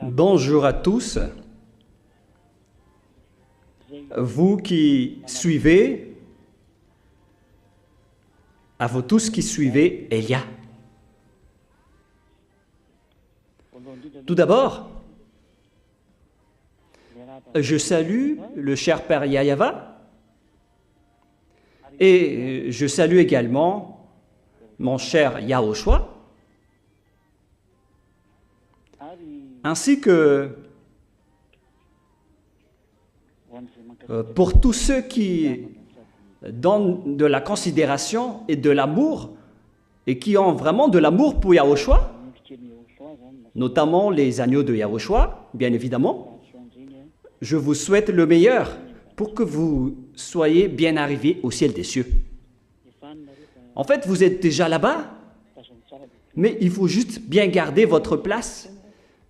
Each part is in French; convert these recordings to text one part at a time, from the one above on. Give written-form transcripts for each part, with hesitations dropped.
Bonjour à tous, vous qui suivez, à vous tous qui suivez Elia. Tout d'abord, je salue le cher Père Yayava et je salue également mon cher Yahushua, ainsi que pour tous ceux qui donnent de la considération et de l'amour et qui ont vraiment de l'amour pour Yahushua, notamment les agneaux de Yahushua, bien évidemment. Je vous souhaite le meilleur pour que vous soyez bien arrivés au ciel des cieux. En fait, vous êtes déjà là-bas, mais il faut juste bien garder votre place.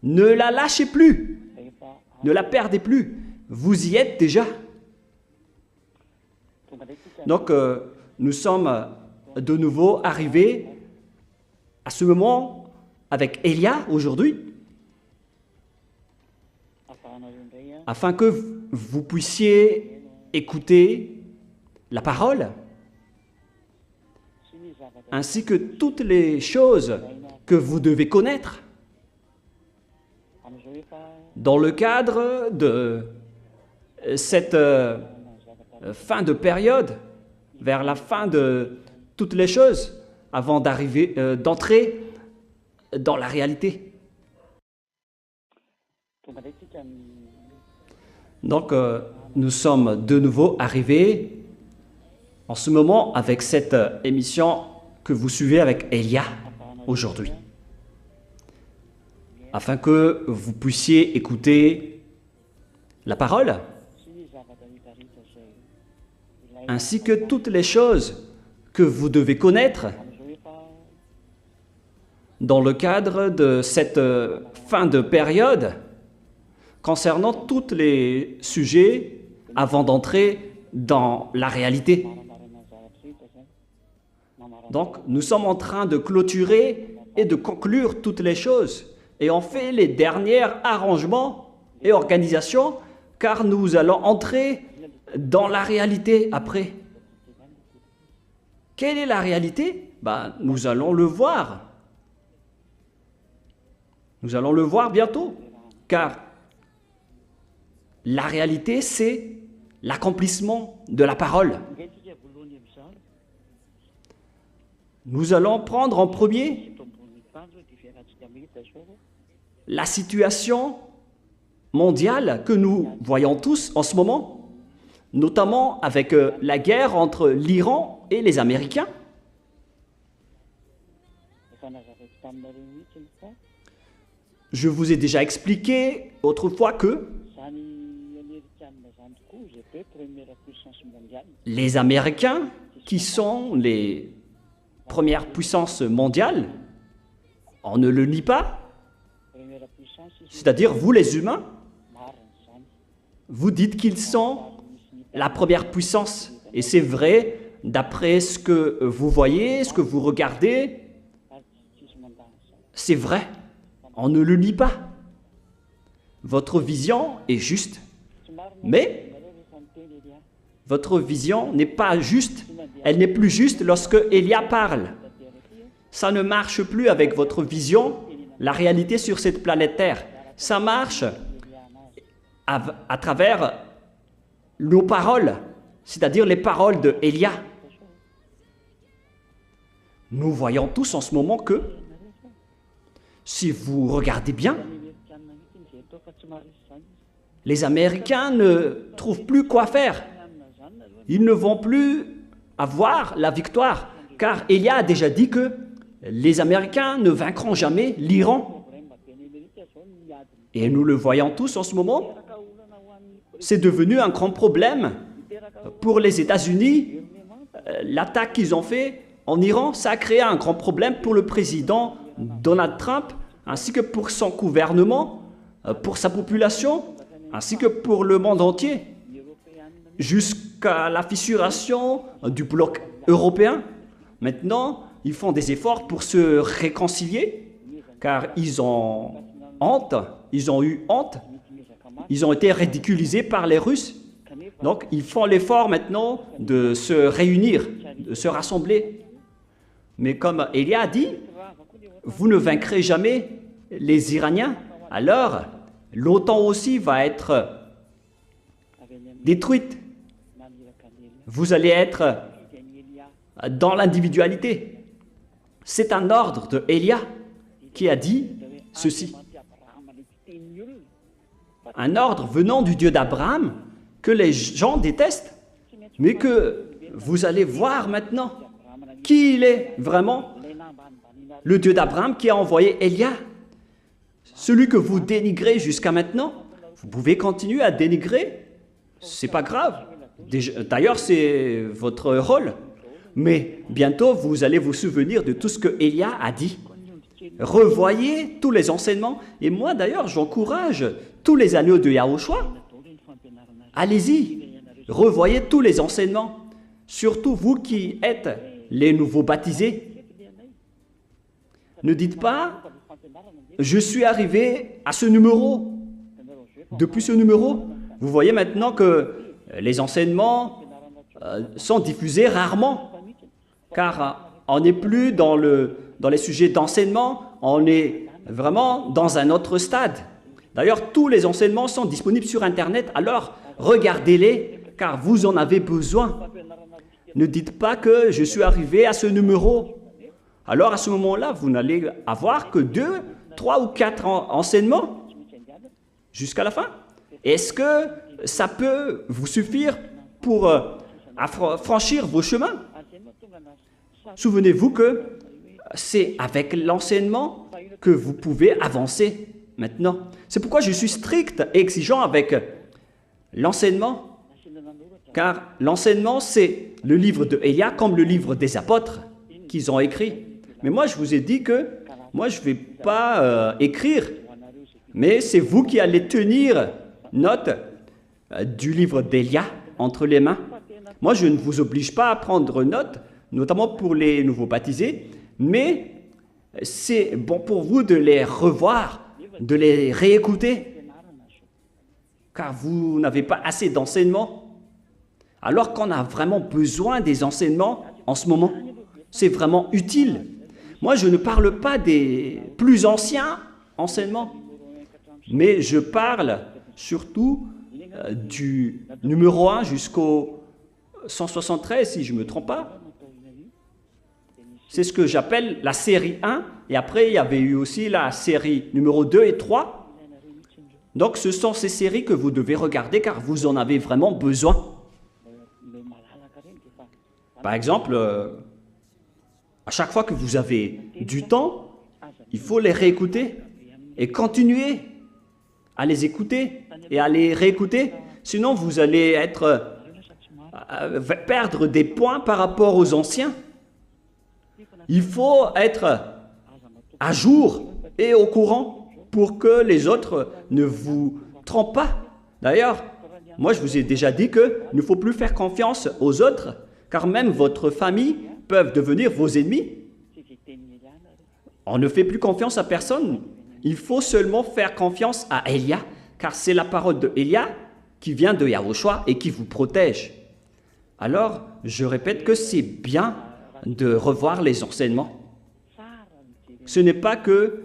Ne la lâchez plus, ne la perdez plus. Vous y êtes déjà. Donc, nous sommes de nouveau arrivés à ce moment avec Elia aujourd'hui, afin que vous puissiez écouter la parole, ainsi que toutes les choses que vous devez connaître dans le cadre de cette fin de période, vers la fin de toutes les choses, avant d'entrer dans la réalité. Donc, nous sommes de nouveau arrivés en ce moment avec cette émission que vous suivez avec Elia aujourd'hui, afin que vous puissiez écouter la parole, ainsi que toutes les choses que vous devez connaître dans le cadre de cette fin de période, concernant tous les sujets avant d'entrer dans la réalité. Donc, nous sommes en train de clôturer et de conclure toutes les choses. Et on fait les derniers arrangements et organisations, car nous allons entrer dans la réalité après. Quelle est la réalité? Nous allons le voir. Nous allons le voir bientôt, car la réalité, c'est l'accomplissement de la parole. Nous allons prendre en premier la situation mondiale que nous voyons tous en ce moment, notamment avec la guerre entre l'Iran et les Américains. Je vous ai déjà expliqué autrefois que les Américains, qui sont les premières puissances mondiales, on ne le nie pas, c'est-à-dire vous les humains, vous dites qu'ils sont la première puissance, et c'est vrai d'après ce que vous voyez, ce que vous regardez, c'est vrai, on ne le nie pas. Votre vision est juste, mais votre vision n'est pas juste, elle n'est plus juste lorsque Elia parle. Ça ne marche plus avec votre vision, la réalité sur cette planète Terre. Ça marche à travers nos paroles, c'est-à-dire les paroles de Elia. Nous voyons tous en ce moment que, si vous regardez bien, les Américains ne trouvent plus quoi faire. Ils ne vont plus avoir la victoire, car Elia a déjà dit que les Américains ne vaincront jamais l'Iran. Et nous le voyons tous en ce moment. C'est devenu un grand problème pour les États-Unis. L'attaque qu'ils ont fait en Iran, ça a créé un grand problème pour le président Donald Trump, ainsi que pour son gouvernement, pour sa population, ainsi que pour le monde entier, jusqu'à la fissuration du bloc européen. Maintenant, ils font des efforts pour se réconcilier, car ils ont honte ils ont eu honte, ils ont été ridiculisés par les Russes. Donc, ils font l'effort maintenant de se réunir, de se rassembler. Mais comme Elia a dit, vous ne vaincrez jamais les Iraniens, alors l'OTAN aussi va être détruite. Vous allez être dans l'individualité. C'est un ordre de Elia qui a dit ceci. Un ordre venant du Dieu d'Abraham que les gens détestent, mais que vous allez voir maintenant qui il est vraiment. Le Dieu d'Abraham qui a envoyé Elia, celui que vous dénigrez jusqu'à maintenant, vous pouvez continuer à dénigrer, c'est pas grave. D'ailleurs, c'est votre rôle. Mais bientôt, vous allez vous souvenir de tout ce que Elia a dit. Revoyez tous les enseignements. Et moi, d'ailleurs, j'encourage tous les agneaux de Yahushua. Allez-y, revoyez tous les enseignements. Surtout vous qui êtes les nouveaux baptisés. Ne dites pas, je suis arrivé à ce numéro. Depuis ce numéro, vous voyez maintenant que les enseignements sont diffusés rarement, car on n'est plus dans les sujets d'enseignement, on est vraiment dans un autre stade. D'ailleurs, tous les enseignements sont disponibles sur Internet, alors regardez-les, car vous en avez besoin. Ne dites pas que je suis arrivé à ce numéro. Alors à ce moment-là, vous n'allez avoir que 2, 3 ou 4 enseignements jusqu'à la fin. Est-ce que ça peut vous suffire pour franchir vos chemins? Souvenez-vous que c'est avec l'enseignement que vous pouvez avancer maintenant. C'est pourquoi je suis strict et exigeant avec l'enseignement, car l'enseignement, c'est le livre de Elia comme le livre des apôtres qu'ils ont écrit. Mais moi, je vous ai dit que moi, je ne vais pas écrire, mais c'est vous qui allez tenir note du livre d'Elia entre les mains. Moi, je ne vous oblige pas à prendre note, notamment pour les nouveaux baptisés, mais c'est bon pour vous de les revoir, de les réécouter, car vous n'avez pas assez d'enseignements. Alors qu'on a vraiment besoin des enseignements en ce moment, c'est vraiment utile. Moi, je ne parle pas des plus anciens enseignements, mais je parle surtout du numéro 1 jusqu'au 173, si je ne me trompe pas. C'est ce que j'appelle la série 1, et après, il y avait eu aussi la série numéro 2 et 3. Donc, ce sont ces séries que vous devez regarder, car vous en avez vraiment besoin. Par exemple, à chaque fois que vous avez du temps, il faut les réécouter et continuer à les écouter et à les réécouter. Sinon, vous allez perdre des points par rapport aux anciens. Il faut être à jour et au courant pour que les autres ne vous trompent pas. D'ailleurs, moi, je vous ai déjà dit qu'il ne faut plus faire confiance aux autres, car même votre famille peuvent devenir vos ennemis. On ne fait plus confiance à personne. Il faut seulement faire confiance à Elia, car c'est la parole de Elia qui vient de Yahushua et qui vous protège. Alors, je répète que c'est bien de revoir les enseignements. Ce n'est pas que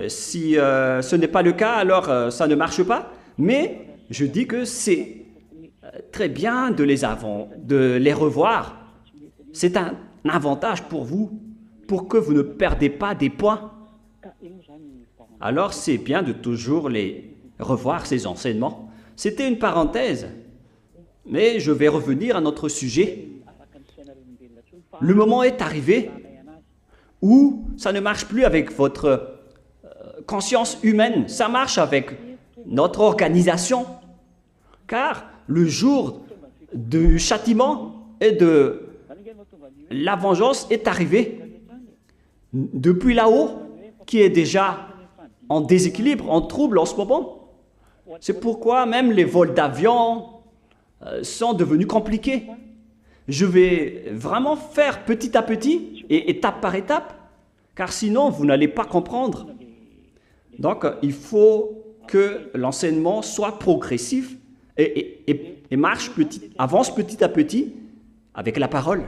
si ce n'est pas le cas, alors ça ne marche pas, mais je dis que c'est très bien de les revoir. C'est un avantage pour vous, pour que vous ne perdez pas des points. Alors c'est bien de toujours les revoir, ces enseignements. C'était une parenthèse, mais je vais revenir à notre sujet. Le moment est arrivé où ça ne marche plus avec votre conscience humaine, ça marche avec notre organisation, car le jour du châtiment et de la vengeance est arrivé depuis là-haut, qui est déjà en déséquilibre, en trouble en ce moment. C'est pourquoi même les vols d'avion sont devenus compliqués. Je vais vraiment faire petit à petit et étape par étape, car sinon vous n'allez pas comprendre. Donc il faut que l'enseignement soit progressif et avance petit à petit avec la parole.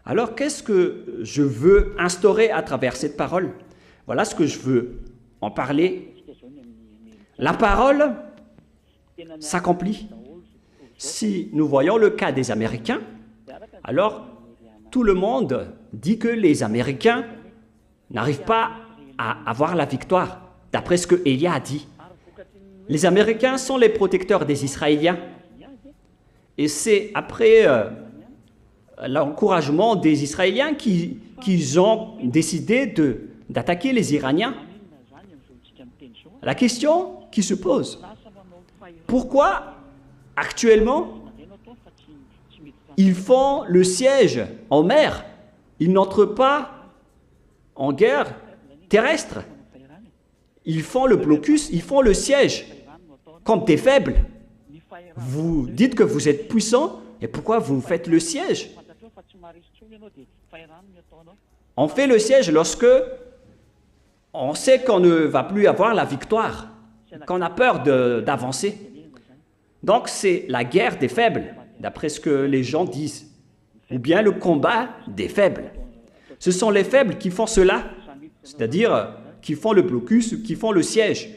Alors, qu'est-ce que je veux instaurer à travers cette parole? Voilà ce que je veux en parler. La parole s'accomplit. Si nous voyons le cas des Américains, alors tout le monde dit que les Américains n'arrivent pas à avoir la victoire, d'après ce que Élia a dit. Les Américains sont les protecteurs des Israéliens. Et c'est après l'encouragement des Israéliens qu'ils ont décidé d'attaquer les Iraniens. La question qui se pose, pourquoi actuellement ils font le siège en mer, ils n'entrent pas en guerre terrestre, ils font le blocus, ils font le siège comme des faibles. Vous dites que vous êtes puissants, et pourquoi vous faites le siège? On fait le siège lorsque on sait qu'on ne va plus avoir la victoire, qu'on a peur d'avancer. Donc c'est la guerre des faibles, d'après ce que les gens disent, ou bien le combat des faibles. Ce sont les faibles qui font cela, c'est-à-dire qui font le blocus, qui font le siège.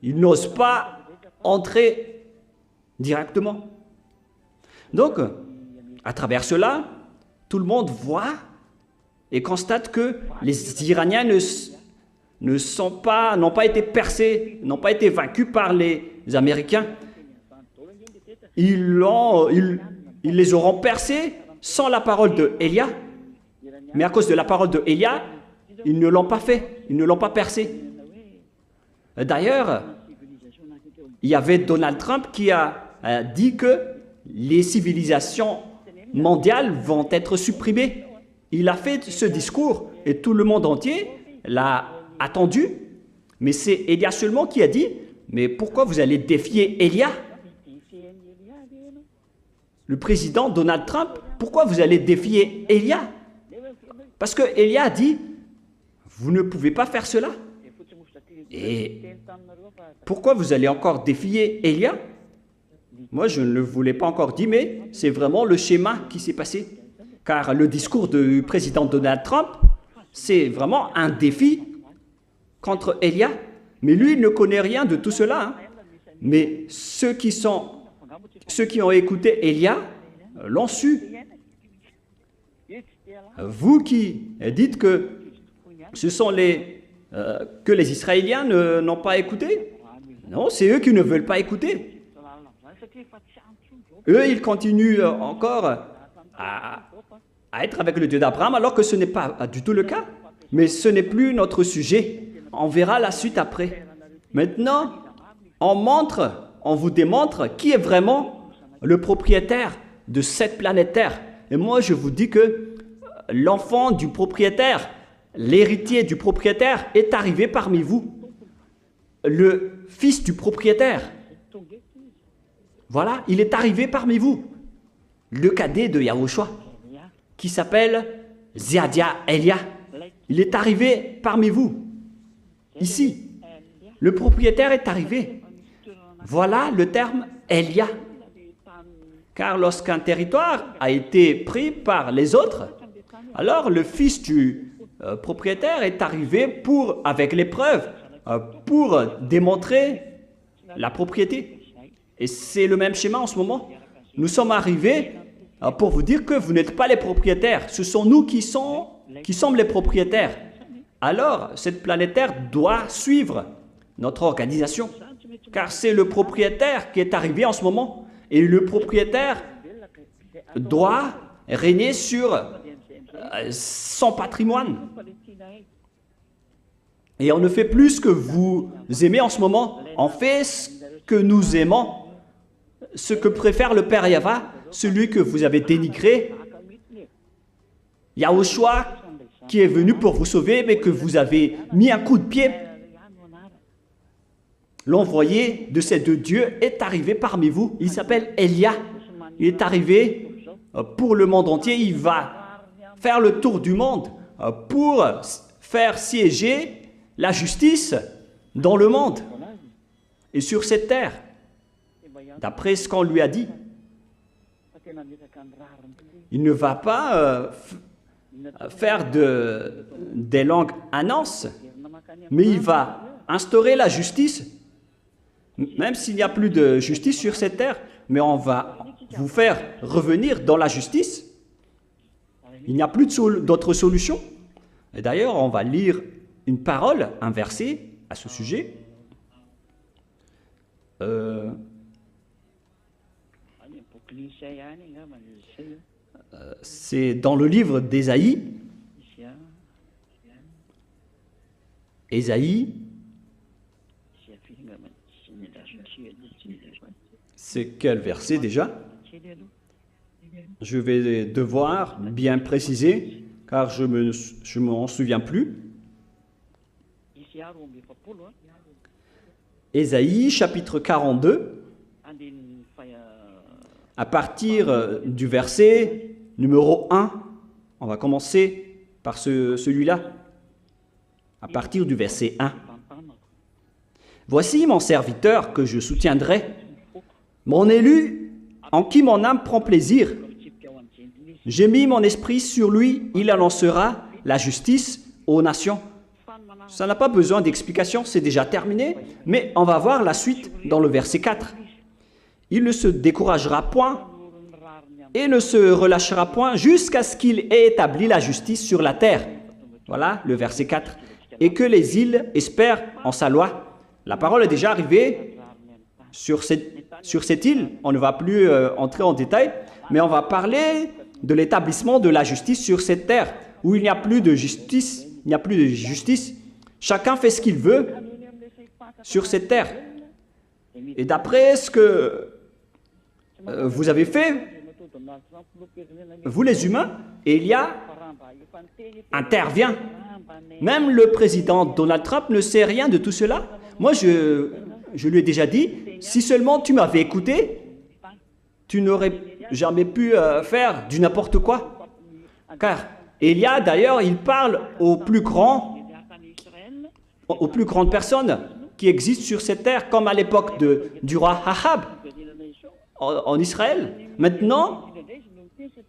Ils n'osent pas entrer directement. Donc, à travers cela, tout le monde voit et constate que les Iraniens n'ont pas été percés, n'ont pas été vaincus par les Américains. Ils les auront percés sans la parole de Élia, mais à cause de la parole de Élia, ils ne l'ont pas fait, ils ne l'ont pas percé. D'ailleurs, il y avait Donald Trump qui a dit que les civilisations mondiales vont être supprimées. Il a fait ce discours et tout le monde entier l'a attendu, mais c'est Élia seulement qui a dit « Mais pourquoi vous allez défier Élia ?» Le président Donald Trump, pourquoi vous allez défier Élia? Parce que Élia a dit « Vous ne pouvez pas faire cela. » Et pourquoi vous allez encore défier Élia? Moi, je ne le voulais pas encore dire, mais c'est vraiment le schéma qui s'est passé. Car le discours du président Donald Trump, c'est vraiment un défi contre Élia. Mais lui, il ne connaît rien de tout cela. Hein. Mais ceux qui ont écouté Élia l'ont su. Vous qui dites que ce sont que les Israéliens n'ont pas écouté, non, c'est eux qui ne veulent pas écouter. Eux, ils continuent encore à être avec le Dieu d'Abraham, alors que ce n'est pas du tout le cas. Mais ce n'est plus notre sujet. On verra la suite après. Maintenant, on vous démontre qui est vraiment le propriétaire de cette planète Terre. Et moi, je vous dis que l'enfant du propriétaire, l'héritier du propriétaire est arrivé parmi vous. Le fils du propriétaire. Voilà, il est arrivé parmi vous. Le cadet de Yahushua, qui s'appelle Zeadia Elia. Il est arrivé parmi vous. Ici, le propriétaire est arrivé. Voilà le terme Elia. Car lorsqu'un territoire a été pris par les autres, alors le fils du propriétaire est arrivé avec les preuves, pour démontrer la propriété. Et c'est le même schéma en ce moment. Nous sommes arrivés pour vous dire que vous n'êtes pas les propriétaires. Ce sont nous qui sommes les propriétaires. Alors, cette planète Terre doit suivre notre organisation. Car c'est le propriétaire qui est arrivé en ce moment. Et le propriétaire doit régner sur son patrimoine. Et on ne fait plus ce que vous aimez en ce moment. On fait ce que nous aimons, ce que préfère le Père Yahva, celui que vous avez dénigré. Yahushua qui est venu pour vous sauver, mais que vous avez mis un coup de pied. L'envoyé de ces deux dieux est arrivé parmi vous. Il s'appelle Elia. Il est arrivé pour le monde entier. Il va faire le tour du monde pour faire siéger la justice dans le monde. et sur cette terre, d'après ce qu'on lui a dit. Il ne va pas faire des langues annonces, mais il va instaurer la justice, même s'il n'y a plus de justice sur cette terre, mais on va vous faire revenir dans la justice. Il n'y a plus d'autre solution. Et d'ailleurs, on va lire une parole, un verset à ce sujet. C'est dans le livre d'Ésaïe. Ésaïe, c'est quel verset déjà? Je vais devoir bien préciser, car je ne m'en souviens plus. Ésaïe, chapitre 42, à partir du verset numéro 1. On va commencer par celui-là, à partir du verset 1. « Voici mon serviteur que je soutiendrai, mon élu en qui mon âme prend plaisir. J'ai mis mon esprit sur lui, il annoncera la justice aux nations. » Ça n'a pas besoin d'explication, c'est déjà terminé, mais on va voir la suite dans le verset 4. « Il ne se découragera point et ne se relâchera point jusqu'à ce qu'il ait établi la justice sur la terre. » Voilà le verset 4. « Et que les îles espèrent en sa loi. » La parole est déjà arrivée sur cette île. On ne va plus entrer en détail, mais on va parler de l'établissement de la justice sur cette terre, où il n'y a plus de justice. Il n'y a plus de justice. Chacun fait ce qu'il veut sur cette terre. Et d'après ce que vous avez fait, vous les humains, Elia intervient. Même le président Donald Trump ne sait rien de tout cela. Moi, je lui ai déjà dit, si seulement tu m'avais écouté, tu n'aurais jamais pu faire du n'importe quoi. Car Elia, d'ailleurs, il parle aux plus grandes personnes qui existent sur cette terre, comme à l'époque du roi Ahab en Israël. Maintenant,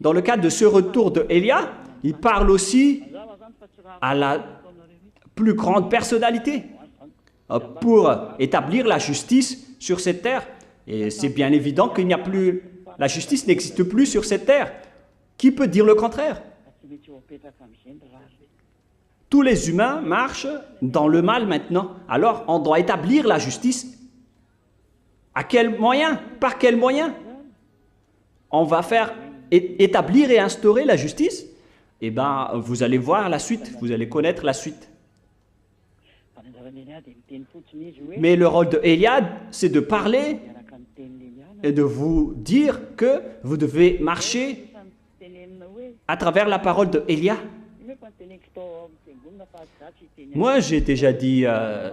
dans le cadre de ce retour de Elia, il parle aussi à la plus grande personnalité pour établir la justice sur cette terre. Et c'est bien évident qu'il n'y a plus, la justice n'existe plus sur cette terre. Qui peut dire le contraire? Tous les humains marchent dans le mal maintenant. Alors, on doit établir la justice. À quel moyen? Par quel moyen? On va faire établir et instaurer la justice? Eh bien, vous allez voir la suite, vous allez connaître la suite. Mais le rôle de Eliade, c'est de parler et de vous dire que vous devez marcher à travers la parole de Elia. Moi, j'ai déjà dit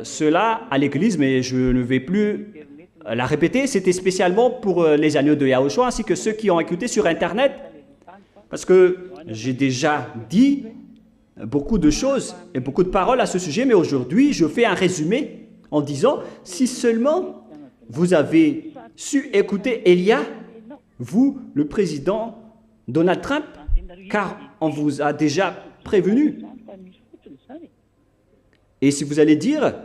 cela à l'église, mais je ne vais plus la répéter. C'était spécialement pour les agneaux de Yahushua, ainsi que ceux qui ont écouté sur Internet, parce que j'ai déjà dit beaucoup de choses et beaucoup de paroles à ce sujet, mais aujourd'hui, je fais un résumé en disant, si seulement vous avez su écouter Elia, vous, le président Donald Trump, car on vous a déjà prévenu. Et si vous allez dire,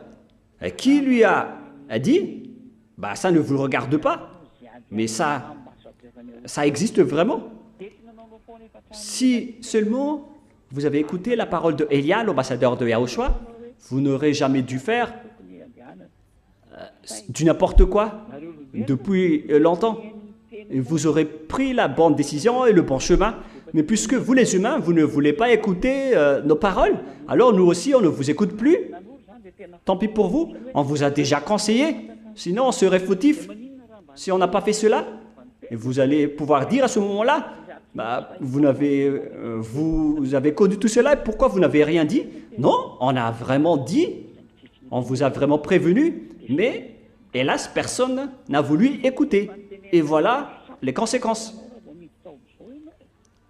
qui lui a dit, bah, ça ne vous regarde pas, mais ça existe vraiment. Si seulement vous avez écouté la parole de Elia, l'ambassadeur de Yahushua, vous n'aurez jamais dû faire du n'importe quoi depuis longtemps. Et vous aurez pris la bonne décision et le bon chemin. Mais puisque vous les humains, vous ne voulez pas écouter nos paroles, alors nous aussi, on ne vous écoute plus. Tant pis pour vous, on vous a déjà conseillé. Sinon, on serait fautif si on n'a pas fait cela. Et vous allez pouvoir dire à ce moment-là, bah, vous avez connu tout cela, et pourquoi vous n'avez rien dit? Non, on a vraiment dit, on vous a vraiment prévenu, mais hélas, personne n'a voulu écouter. Et voilà les conséquences.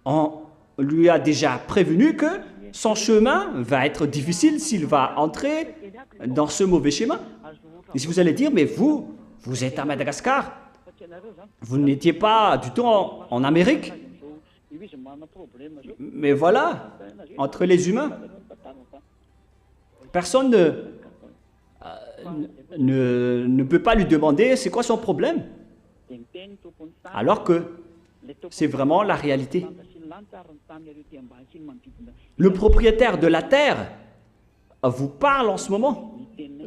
On lui a déjà prévenu que son chemin va être difficile s'il va entrer dans ce mauvais schéma. Et si vous allez dire, mais vous êtes à Madagascar, vous n'étiez pas du tout en Amérique. Mais voilà, entre les humains, personne ne peut pas lui demander c'est quoi son problème, alors que c'est vraiment la réalité. Le propriétaire de la terre vous parle en ce moment,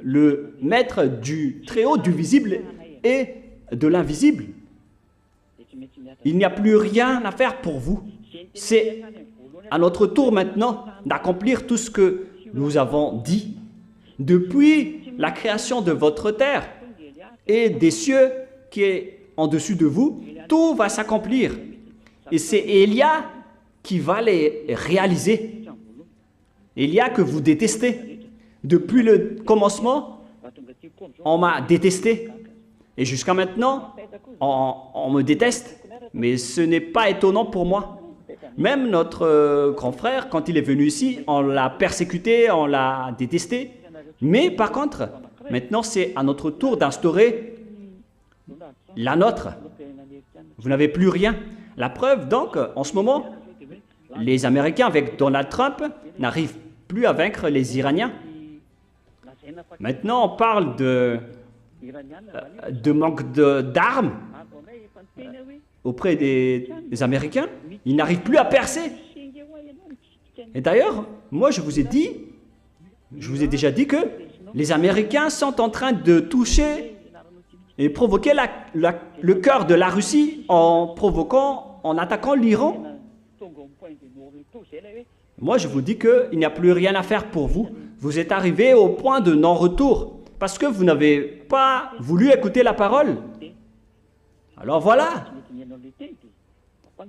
le maître du Très-Haut, du visible et de l'invisible. Il n'y a plus rien à faire pour vous. C'est à notre tour maintenant d'accomplir tout ce que nous avons dit. Depuis la création de votre terre et des cieux qui est en dessus de vous, tout va s'accomplir. Et c'est Élia qui va les réaliser. Élia que vous détestez. Depuis le commencement, on m'a détesté. Et jusqu'à maintenant, on me déteste. Mais ce n'est pas étonnant pour moi. Même notre grand frère, quand il est venu ici, on l'a persécuté, on l'a détesté. Mais par contre, maintenant c'est à notre tour d'instaurer la nôtre. Vous n'avez plus rien. La preuve donc, en ce moment, les Américains avec Donald Trump n'arrivent plus à vaincre les Iraniens. Maintenant on parle de manque d'armes auprès des Américains. Ils n'arrivent plus à percer. Et d'ailleurs, moi je vous ai déjà dit que les Américains sont en train de toucher et provoquer le cœur de la Russie en attaquant l'Iran. Moi je vous dis qu'il n'y a plus rien à faire pour vous. Vous êtes arrivés au point de non-retour parce que vous n'avez pas voulu écouter la parole. Alors voilà.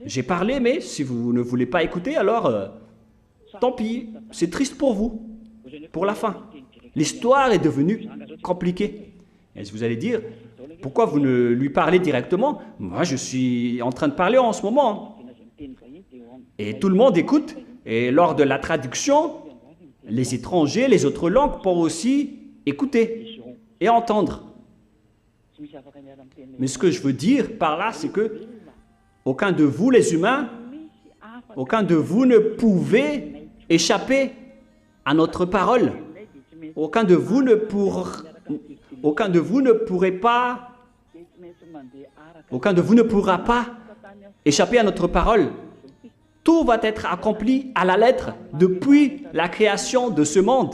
J'ai parlé, mais si vous ne voulez pas écouter, alors tant pis, c'est triste pour vous, pour la fin. L'histoire est devenue compliquée. Et vous allez dire, pourquoi vous ne lui parlez directement? Moi, je suis en train de parler en ce moment. Et tout le monde écoute. Et lors de la traduction, les étrangers, les autres langues pourront aussi écouter et entendre. Mais ce que je veux dire par là, c'est que aucun de vous, les humains, aucun de vous ne pouvez échapper à notre parole. Aucun de vous ne pourra pas échapper à notre parole. Tout va être accompli à la lettre depuis la création de ce monde,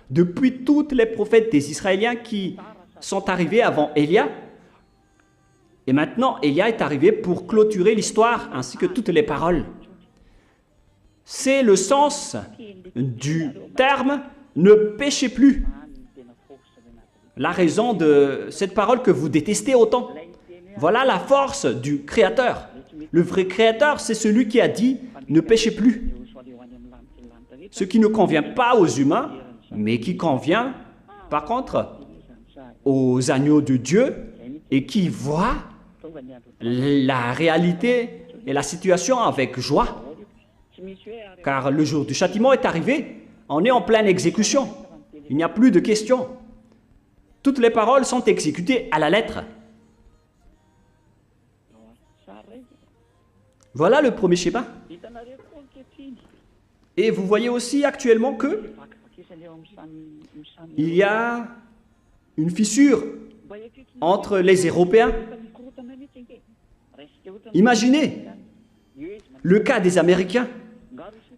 depuis tous les prophètes des Israéliens qui sont arrivés avant Élia. Et maintenant, Élia est arrivé pour clôturer l'histoire ainsi que toutes les paroles. C'est le sens du terme « ne péchez plus ». La raison de cette parole que vous détestez autant. Voilà la force du Créateur. Le vrai Créateur, c'est celui qui a dit « ne péchez plus ». Ce qui ne convient pas aux humains, mais qui convient, par contre, aux agneaux de Dieu et qui voient la réalité et la situation avec joie. Car le jour du châtiment est arrivé, on est en pleine exécution. Il n'y a plus de questions. Toutes les paroles sont exécutées à la lettre. Voilà le premier schéma. Et vous voyez aussi actuellement que il y a une fissure entre les Européens. Imaginez le cas des Américains.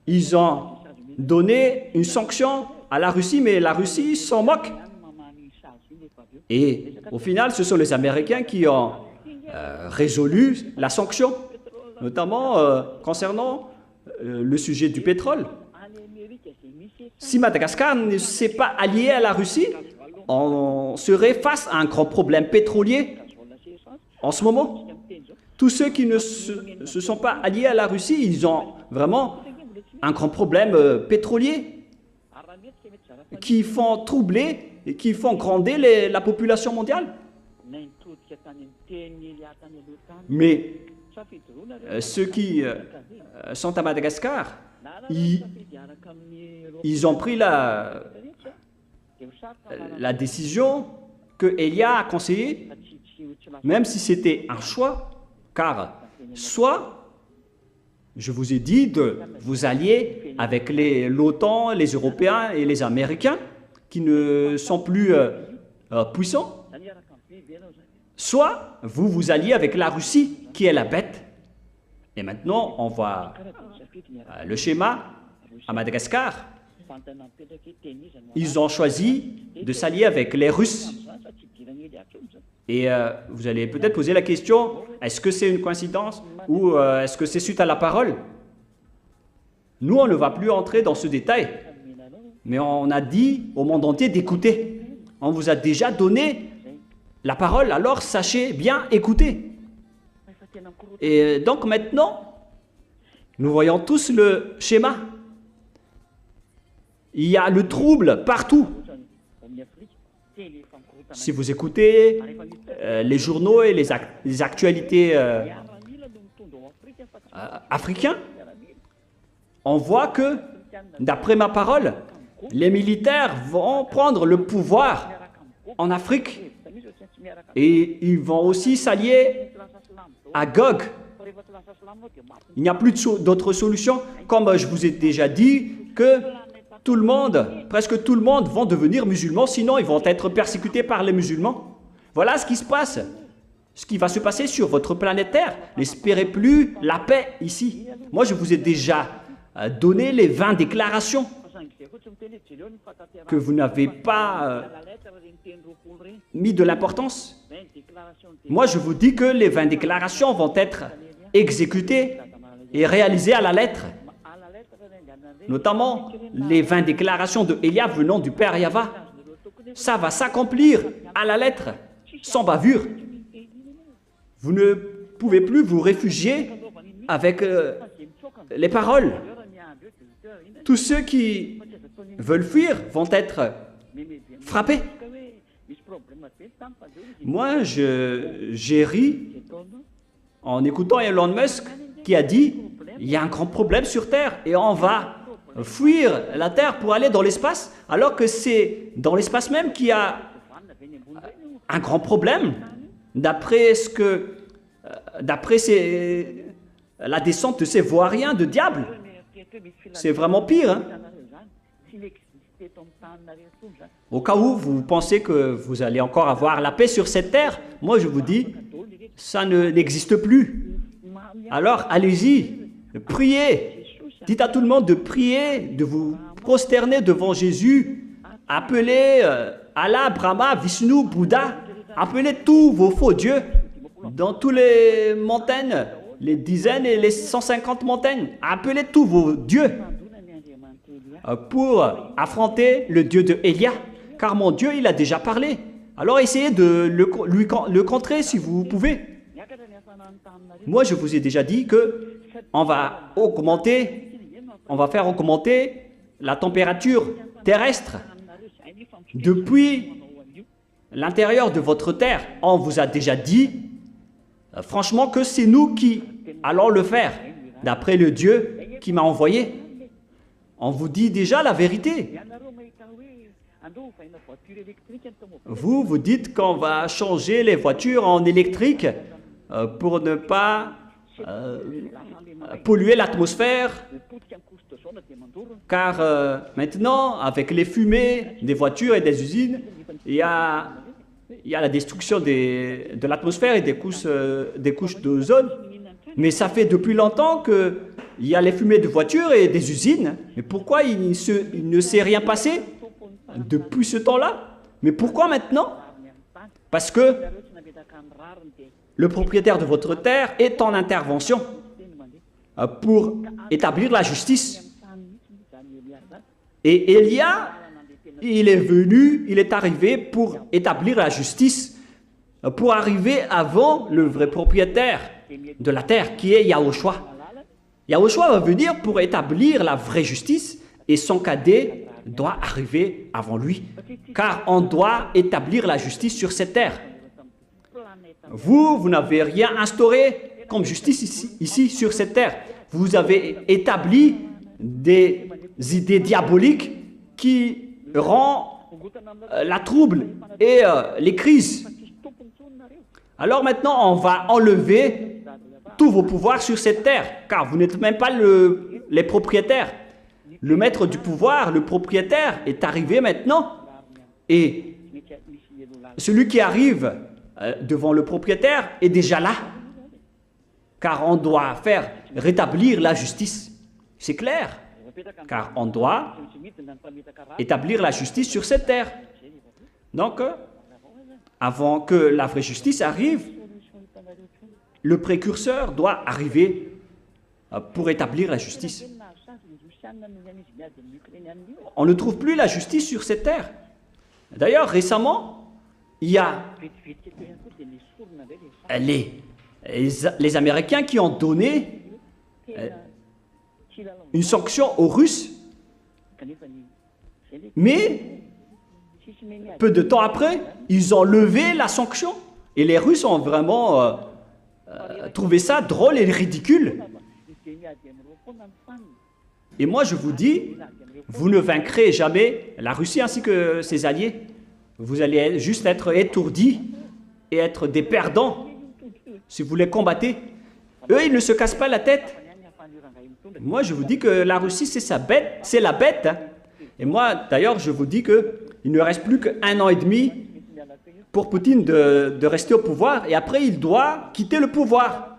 Ils ont donné une sanction à la Russie, mais la Russie s'en moque. Et au final, ce sont les Américains qui ont résolu la sanction, notamment concernant le sujet du pétrole. Si Madagascar ne s'est pas allié à la Russie, on serait face à un grand problème pétrolier en ce moment. Tous ceux qui ne se sont pas alliés à la Russie, ils ont vraiment un grand problème pétrolier qui font troubler et qui font grandir la population mondiale. Mais ceux qui sont à Madagascar, ils ont pris la décision que Élia a conseillé, même si c'était un choix, car soit, je vous ai dit de vous allier avec l'OTAN, les Européens et les Américains, qui ne sont plus puissants, soit vous vous alliez avec la Russie, qui est la bête. Et maintenant, on voit le schéma à Madagascar. Ils ont choisi de s'allier avec les Russes. Et vous allez peut-être poser la question, est-ce que c'est une coïncidence ou est-ce que c'est suite à la parole? Nous, on ne va plus entrer dans ce détail, mais on a dit au monde entier d'écouter. On vous a déjà donné la parole, alors sachez bien écouter. Et donc maintenant, nous voyons tous le schéma. Il y a le trouble partout. Si vous écoutez les journaux et les actualités africaines, on voit que, d'après ma parole, les militaires vont prendre le pouvoir en Afrique et ils vont aussi s'allier à Gog. Il n'y a plus d'autre solution. Comme je vous ai déjà dit, que tout le monde, presque tout le monde vont devenir musulmans, sinon ils vont être persécutés par les musulmans. Voilà ce qui se passe, ce qui va se passer sur votre planète Terre. N'espérez plus la paix ici. Moi, je vous ai déjà donné les 20 déclarations que vous n'avez pas mis de l'importance. Moi, je vous dis que les 20 déclarations vont être exécutées et réalisées à la lettre. Notamment les 20 déclarations de Élia venant du Père Yahva. Ça va s'accomplir à la lettre, sans bavure. Vous ne pouvez plus vous réfugier avec les paroles. Tous ceux qui veulent fuir vont être frappés. Moi, j'ai ri en écoutant Elon Musk qui a dit « Il y a un grand problème sur Terre et on va fuir la Terre pour aller dans l'espace, alors que c'est dans l'espace même qu'il y a un grand problème. D'après la descente de ces vauriens de diable, c'est vraiment pire. Hein? Au cas où vous pensez que vous allez encore avoir la paix sur cette terre, moi je vous dis, ça n'existe plus. Alors allez-y, priez. Dites à tout le monde de prier, de vous prosterner devant Jésus. Appelez Allah, Brahma, Vishnu, Bouddha. Appelez tous vos faux dieux dans toutes les montagnes, les dizaines et les 150 montagnes. Appelez tous vos dieux pour affronter le Dieu de Élia. Car mon Dieu, il a déjà parlé. Alors essayez de le contrer si vous pouvez. Moi, je vous ai déjà dit que on va faire augmenter la température terrestre depuis l'intérieur de votre terre. On vous a déjà dit, franchement, que c'est nous qui allons le faire, d'après le Dieu qui m'a envoyé. On vous dit déjà la vérité. Vous dites qu'on va changer les voitures en électrique pour ne pas polluer l'atmosphère, car maintenant, avec les fumées des voitures et des usines, il y a la destruction de l'atmosphère et des couches d'ozone. Mais ça fait depuis longtemps qu'il y a les fumées de voitures et des usines. Mais pourquoi il ne s'est rien passé depuis ce temps-là? Mais pourquoi maintenant? Parce que le propriétaire de votre terre est en intervention pour établir la justice. Et Élia, il est arrivé pour établir la justice, pour arriver avant le vrai propriétaire de la terre, qui est Yahushua. Yahushua va venir pour établir la vraie justice et son cadet doit arriver avant lui, car on doit établir la justice sur cette terre. Vous n'avez rien instauré comme justice ici sur cette terre. Vous avez établi des idées diaboliques qui rendent la trouble et les crises. Alors maintenant, on va enlever tous vos pouvoirs sur cette terre, car vous n'êtes même pas les propriétaires. Le maître du pouvoir, le propriétaire, est arrivé maintenant. Et celui qui arrive devant le propriétaire est déjà là. Car on doit faire rétablir la justice. C'est clair. Car on doit établir la justice sur cette terre. Donc, avant que la vraie justice arrive, le précurseur doit arriver pour établir la justice. On ne trouve plus la justice sur cette terre. D'ailleurs, récemment, il y a les Américains qui ont donné une sanction aux Russes. Mais, peu de temps après, ils ont levé la sanction. Et les Russes ont vraiment trouvé ça drôle et ridicule. Et moi, je vous dis, vous ne vaincrez jamais la Russie ainsi que ses alliés. Vous allez juste être étourdis et être des perdants si vous les combattez. Eux, ils ne se cassent pas la tête. Moi, je vous dis que la Russie, c'est la bête. Hein. Et moi, d'ailleurs, je vous dis qu'il ne reste plus qu'1 an et demi pour Poutine de rester au pouvoir. Et après, il doit quitter le pouvoir.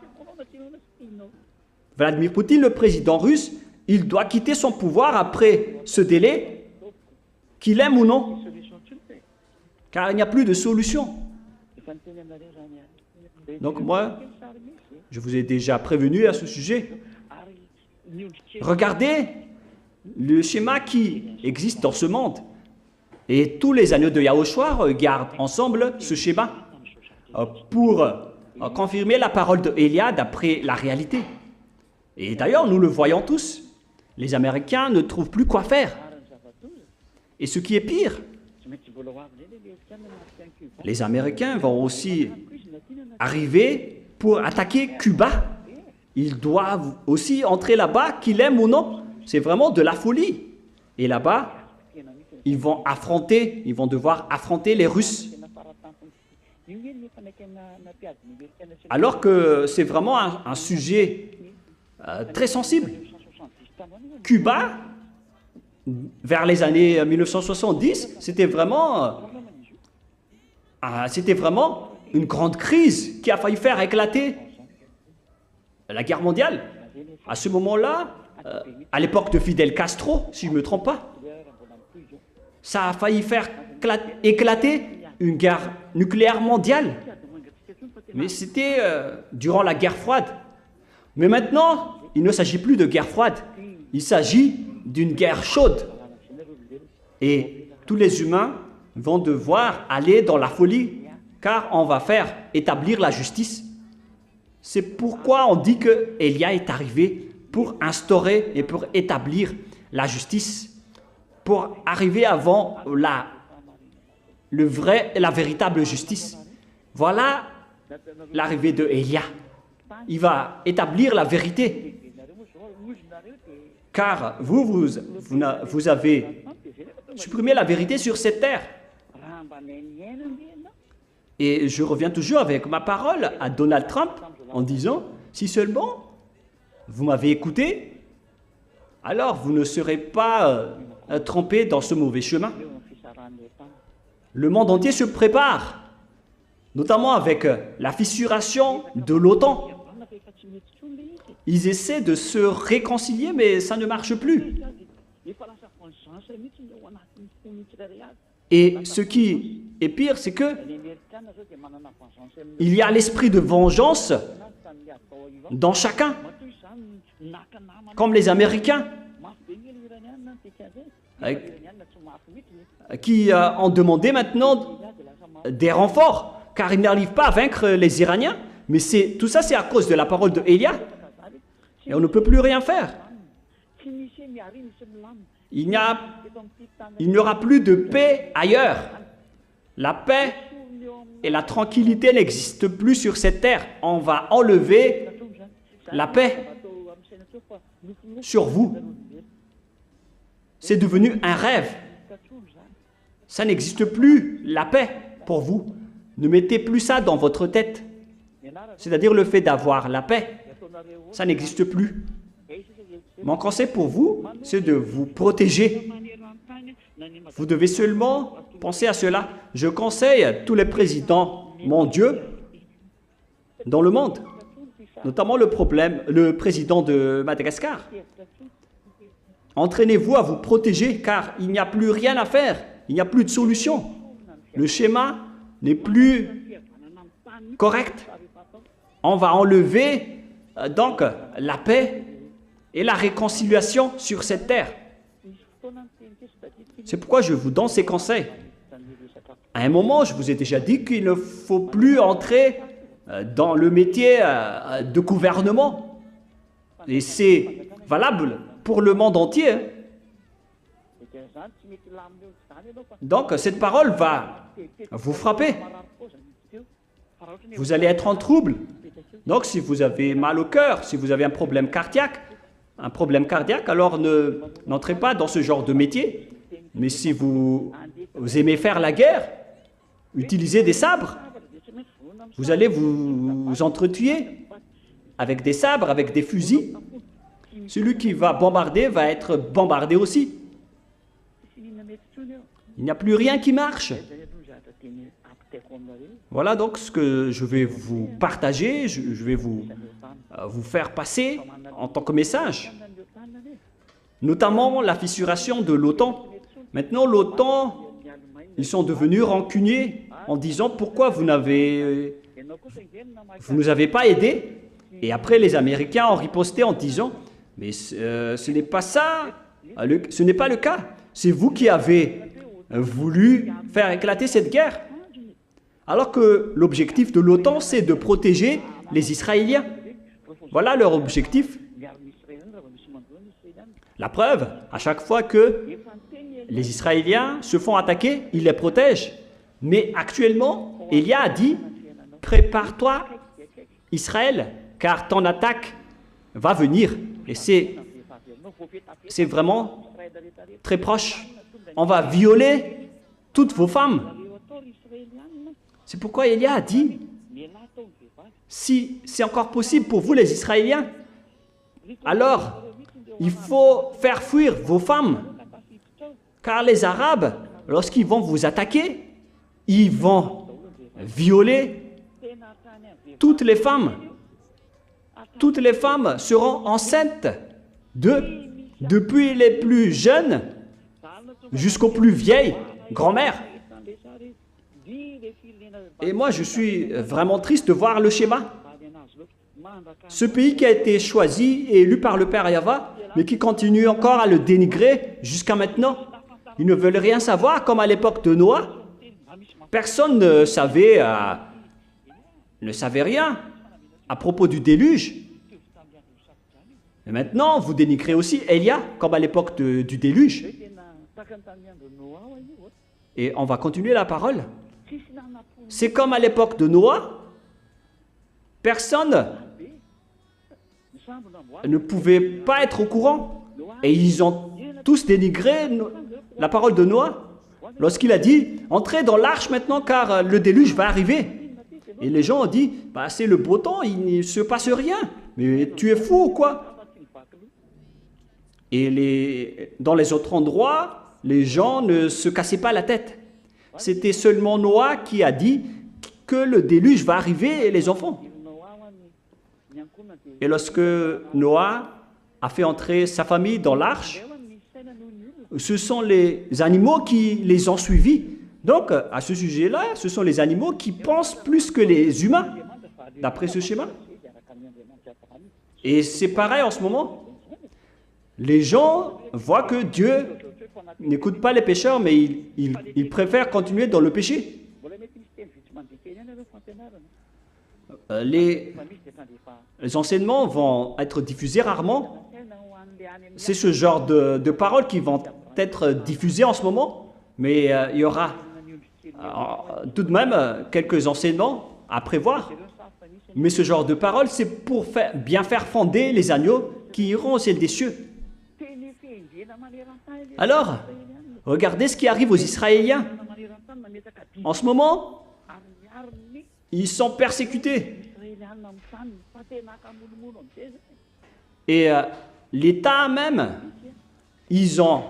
Vladimir Poutine, le président russe, il doit quitter son pouvoir après ce délai, qu'il aime ou non. Car il n'y a plus de solution. Donc moi, je vous ai déjà prévenu à ce sujet. Regardez le schéma qui existe dans ce monde. Et tous les agneaux de Yahushua regardent ensemble ce schéma pour confirmer la parole de Élia d'après la réalité. Et d'ailleurs, nous le voyons tous. Les Américains ne trouvent plus quoi faire. Et ce qui est pire, les Américains vont aussi arriver pour attaquer Cuba. Ils doivent aussi entrer là-bas, qu'ils l'aiment ou non. C'est vraiment de la folie. Et là-bas, ils vont devoir affronter les Russes. Alors que c'est vraiment un sujet très sensible. Cuba, vers les années 1970, c'était vraiment une grande crise qui a failli faire éclater la guerre mondiale. À ce moment-là, à l'époque de Fidel Castro, si je ne me trompe pas, ça a failli faire éclater une guerre nucléaire mondiale. Mais c'était durant la guerre froide. Mais maintenant, il ne s'agit plus de guerre froide. Il s'agit d'une guerre chaude. Et tous les humains vont devoir aller dans la folie, car on va faire établir la justice. C'est pourquoi on dit que Élia est arrivé pour instaurer et pour établir la justice, pour arriver avant la véritable justice. Voilà l'arrivée de Élia. Il va établir la vérité. Car vous avez supprimé la vérité sur cette terre. Et je reviens toujours avec ma parole à Donald Trump en disant, si seulement vous m'avez écouté, alors vous ne serez pas trompé dans ce mauvais chemin. Le monde entier se prépare, notamment avec la fissuration de l'OTAN. Ils essaient de se réconcilier, mais ça ne marche plus. Et ce qui est pire, c'est que il y a l'esprit de vengeance dans chacun, comme les Américains, qui ont demandé maintenant des renforts, car ils n'arrivent pas à vaincre les Iraniens. Mais tout ça, c'est à cause de la parole de Élia. Et on ne peut plus rien faire. Il n'y aura plus de paix ailleurs. La paix et la tranquillité n'existent plus sur cette terre. On va enlever la paix sur vous. C'est devenu un rêve. Ça n'existe plus, la paix, pour vous. Ne mettez plus ça dans votre tête. C'est-à-dire le fait d'avoir la paix. Ça n'existe plus. Mon conseil pour vous, c'est de vous protéger. Vous devez seulement penser à cela. Je conseille à tous les présidents mondiaux dans le monde, notamment le président de Madagascar. Entraînez-vous à vous protéger car il n'y a plus rien à faire. Il n'y a plus de solution. Le schéma n'est plus correct. On va enlever donc la paix et la réconciliation sur cette terre. C'est pourquoi je vous donne ces conseils. À un moment, je vous ai déjà dit qu'il ne faut plus entrer dans le métier de gouvernement. Et c'est valable pour le monde entier. Donc, cette parole va vous frapper. Vous allez être en trouble. Donc, si vous avez mal au cœur, si vous avez un problème cardiaque, alors n'entrez pas dans ce genre de métier. Mais si vous aimez faire la guerre, utilisez des sabres. Vous allez vous entretuer avec des sabres, avec des fusils. Celui qui va bombarder va être bombardé aussi. Il n'y a plus rien qui marche. Voilà donc ce que je vais vous partager, je vais vous faire passer en tant que message. Notamment la fissuration de l'OTAN. Maintenant, l'OTAN, ils sont devenus rancuniers en disant pourquoi vous ne nous avez pas aidés. Et après, les Américains ont riposté en disant mais ce n'est pas ça, ce n'est pas le cas. C'est vous qui avez voulu faire éclater cette guerre. Alors que l'objectif de l'OTAN, c'est de protéger les Israéliens. Voilà leur objectif. La preuve, à chaque fois que les Israéliens se font attaquer, ils les protègent. Mais actuellement, Élia a dit, prépare-toi, Israël, car ton attaque va venir. Et c'est vraiment très proche. On va violer toutes vos femmes. C'est pourquoi Élia a dit, si c'est encore possible pour vous les Israéliens, alors il faut faire fuir vos femmes. Car les Arabes, lorsqu'ils vont vous attaquer, ils vont violer toutes les femmes. Toutes les femmes seront enceintes depuis les plus jeunes jusqu'aux plus vieilles grand-mères. Et moi, je suis vraiment triste de voir le schéma. Ce pays qui a été choisi et élu par le Père Yahva, mais qui continue encore à le dénigrer jusqu'à maintenant. Ils ne veulent rien savoir, comme à l'époque de Noah. Personne ne savait rien à propos du déluge. Et maintenant, vous dénigrez aussi Élia, comme à l'époque du déluge. Et on va continuer la parole. C'est comme à l'époque de Noah. Personne ne pouvait pas être au courant. Et ils ont tous dénigré la parole de Noah lorsqu'il a dit « Entrez dans l'arche maintenant car le déluge va arriver ». Et les gens ont dit bah, « C'est le beau temps, il ne se passe rien. Mais tu es fou ou quoi ?» Et dans les autres endroits, les gens ne se cassaient pas la tête. C'était seulement Noah qui a dit que le déluge va arriver et les enfants. Et lorsque Noah a fait entrer sa famille dans l'arche, ce sont les animaux qui les ont suivis. Donc, à ce sujet-là, ce sont les animaux qui pensent plus que les humains, d'après ce schéma. Et c'est pareil en ce moment. Les gens voient que Dieu n'écoute pas les pécheurs, mais il préfère continuer dans le péché. Les enseignements vont être diffusés rarement. C'est ce genre de paroles qui vont être diffusées en ce moment, mais il y aura tout de même quelques enseignements à prévoir. Mais ce genre de paroles, c'est pour bien faire fonder les agneaux qui iront au ciel des cieux. Alors, Regardez ce qui arrive aux Israéliens. En ce moment, ils sont persécutés. Et l'État même, ils ont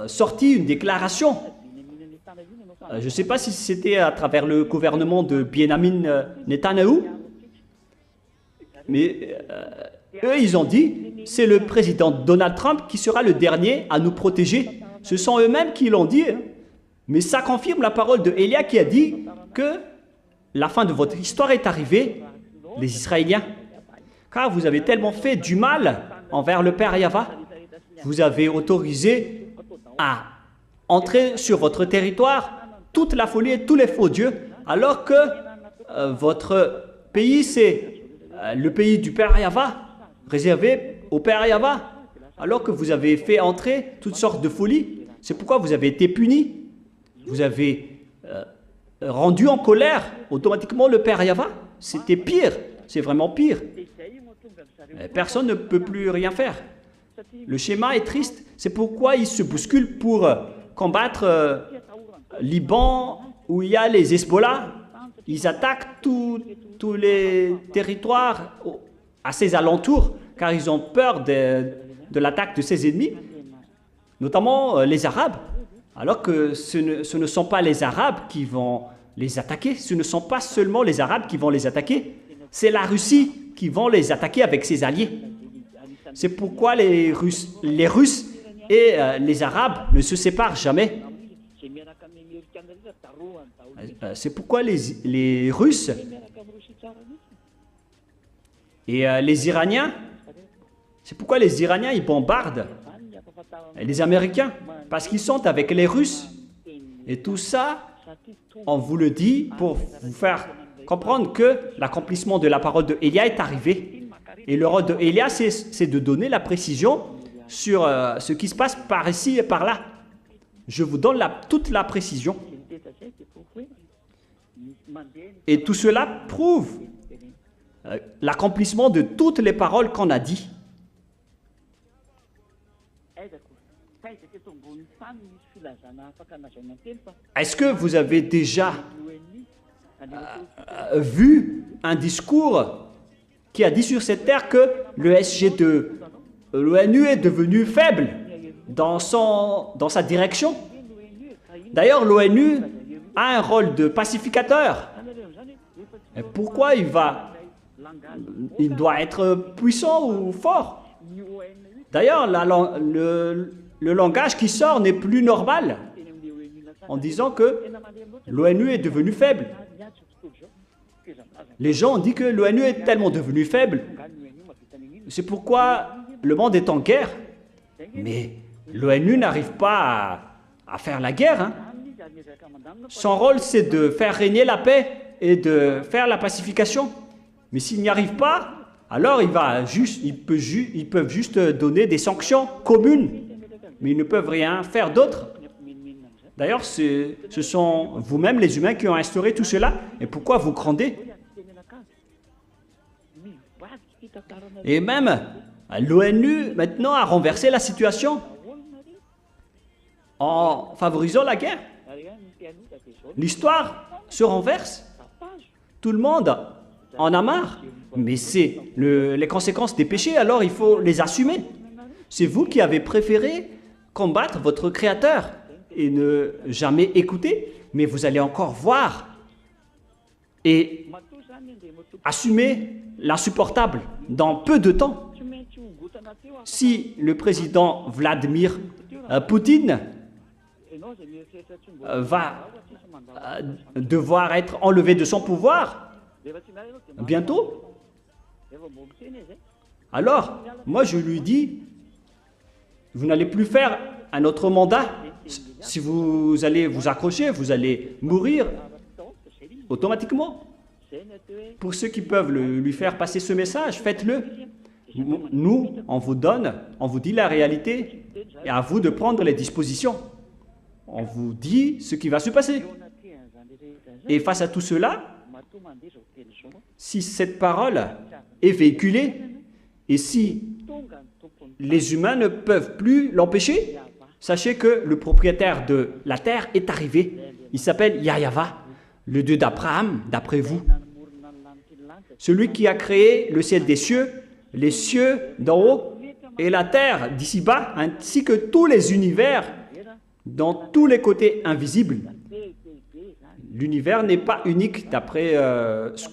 sorti une déclaration. Je ne sais pas si c'était à travers le gouvernement de Benjamin Netanyahou, mais eux, ils ont dit, c'est le président Donald Trump qui sera le dernier à nous protéger. Ce sont eux-mêmes qui l'ont dit. Mais ça confirme la parole de Élia qui a dit que la fin de votre histoire est arrivée, les Israéliens. Car vous avez tellement fait du mal envers le Père Yahva. Vous avez autorisé à entrer sur votre territoire toute la folie et tous les faux dieux, alors que votre pays, c'est le pays du Père Yahva, réservé au Père Yahva, alors que vous avez fait entrer toutes sortes de folies. C'est pourquoi vous avez été punis. Vous avez rendu en colère automatiquement le Père Yahva. C'était pire, c'est vraiment pire. Personne ne peut plus rien faire. Le schéma est triste. C'est pourquoi ils se bousculent pour combattre Liban, où il y a les Hezbollah. Ils attaquent tous les territoires à ses alentours, car ils ont peur de l'attaque de ses ennemis, notamment les Arabes. Alors que ce ne sont pas les Arabes qui vont les attaquer. Ce ne sont pas seulement les Arabes qui vont les attaquer. C'est la Russie qui vont les attaquer avec ses alliés. C'est pourquoi les Russes et les Arabes ne se séparent jamais. C'est pourquoi les Russes et les Iraniens, c'est pourquoi les Iraniens ils bombardent les Américains, parce qu'ils sont avec les Russes. Et tout ça, on vous le dit pour vous faire comprendre que l'accomplissement de la parole de Élia est arrivé. Et le rôle de Élia, c'est de donner la précision sur ce qui se passe par ici et par là. Je vous donne toute la précision. Et tout cela prouve l'accomplissement de toutes les paroles qu'on a dit. Est-ce que vous avez déjà vu un discours qui a dit sur cette terre que le SG2, l'ONU est devenu faible dans sa direction? D'ailleurs, l'ONU a un rôle de pacificateur. Et pourquoi il doit être puissant ou fort? D'ailleurs, le langage qui sort n'est plus normal en disant que l'ONU est devenue faible. Les gens ont dit que l'ONU est tellement devenue faible. C'est pourquoi le monde est en guerre. Mais l'ONU n'arrive pas à faire la guerre. Hein. Son rôle, c'est de faire régner la paix et de faire la pacification. Mais s'il n'y arrive pas, alors ils peuvent juste donner des sanctions communes. Mais ils ne peuvent rien faire d'autre. D'ailleurs, ce sont vous-même les humains qui ont instauré tout cela. Et pourquoi vous grondez? Et même l'ONU maintenant a renversé la situation en favorisant la guerre. L'histoire se renverse. Tout le monde en a marre. Mais c'est les conséquences des péchés, alors il faut les assumer. C'est vous qui avez préféré combattre votre Créateur et ne jamais écouter, mais vous allez encore voir et assumer l'insupportable dans peu de temps. Si le président Vladimir Poutine va devoir être enlevé de son pouvoir bientôt, alors moi je lui dis, vous n'allez plus faire un autre mandat. Si vous allez vous accrocher, vous allez mourir automatiquement. Pour ceux qui peuvent lui faire passer ce message, faites-le. Nous, on vous dit la réalité et à vous de prendre les dispositions. On vous dit ce qui va se passer. Et face à tout cela, si cette parole est véhiculée et si les humains ne peuvent plus l'empêcher. Sachez que le propriétaire de la terre est arrivé. Il s'appelle Yahweh, le Dieu d'Abraham, d'après vous. Celui qui a créé le ciel des cieux, les cieux d'en haut et la terre d'ici-bas, ainsi que tous les univers dans tous les côtés invisibles. L'univers n'est pas unique d'après ce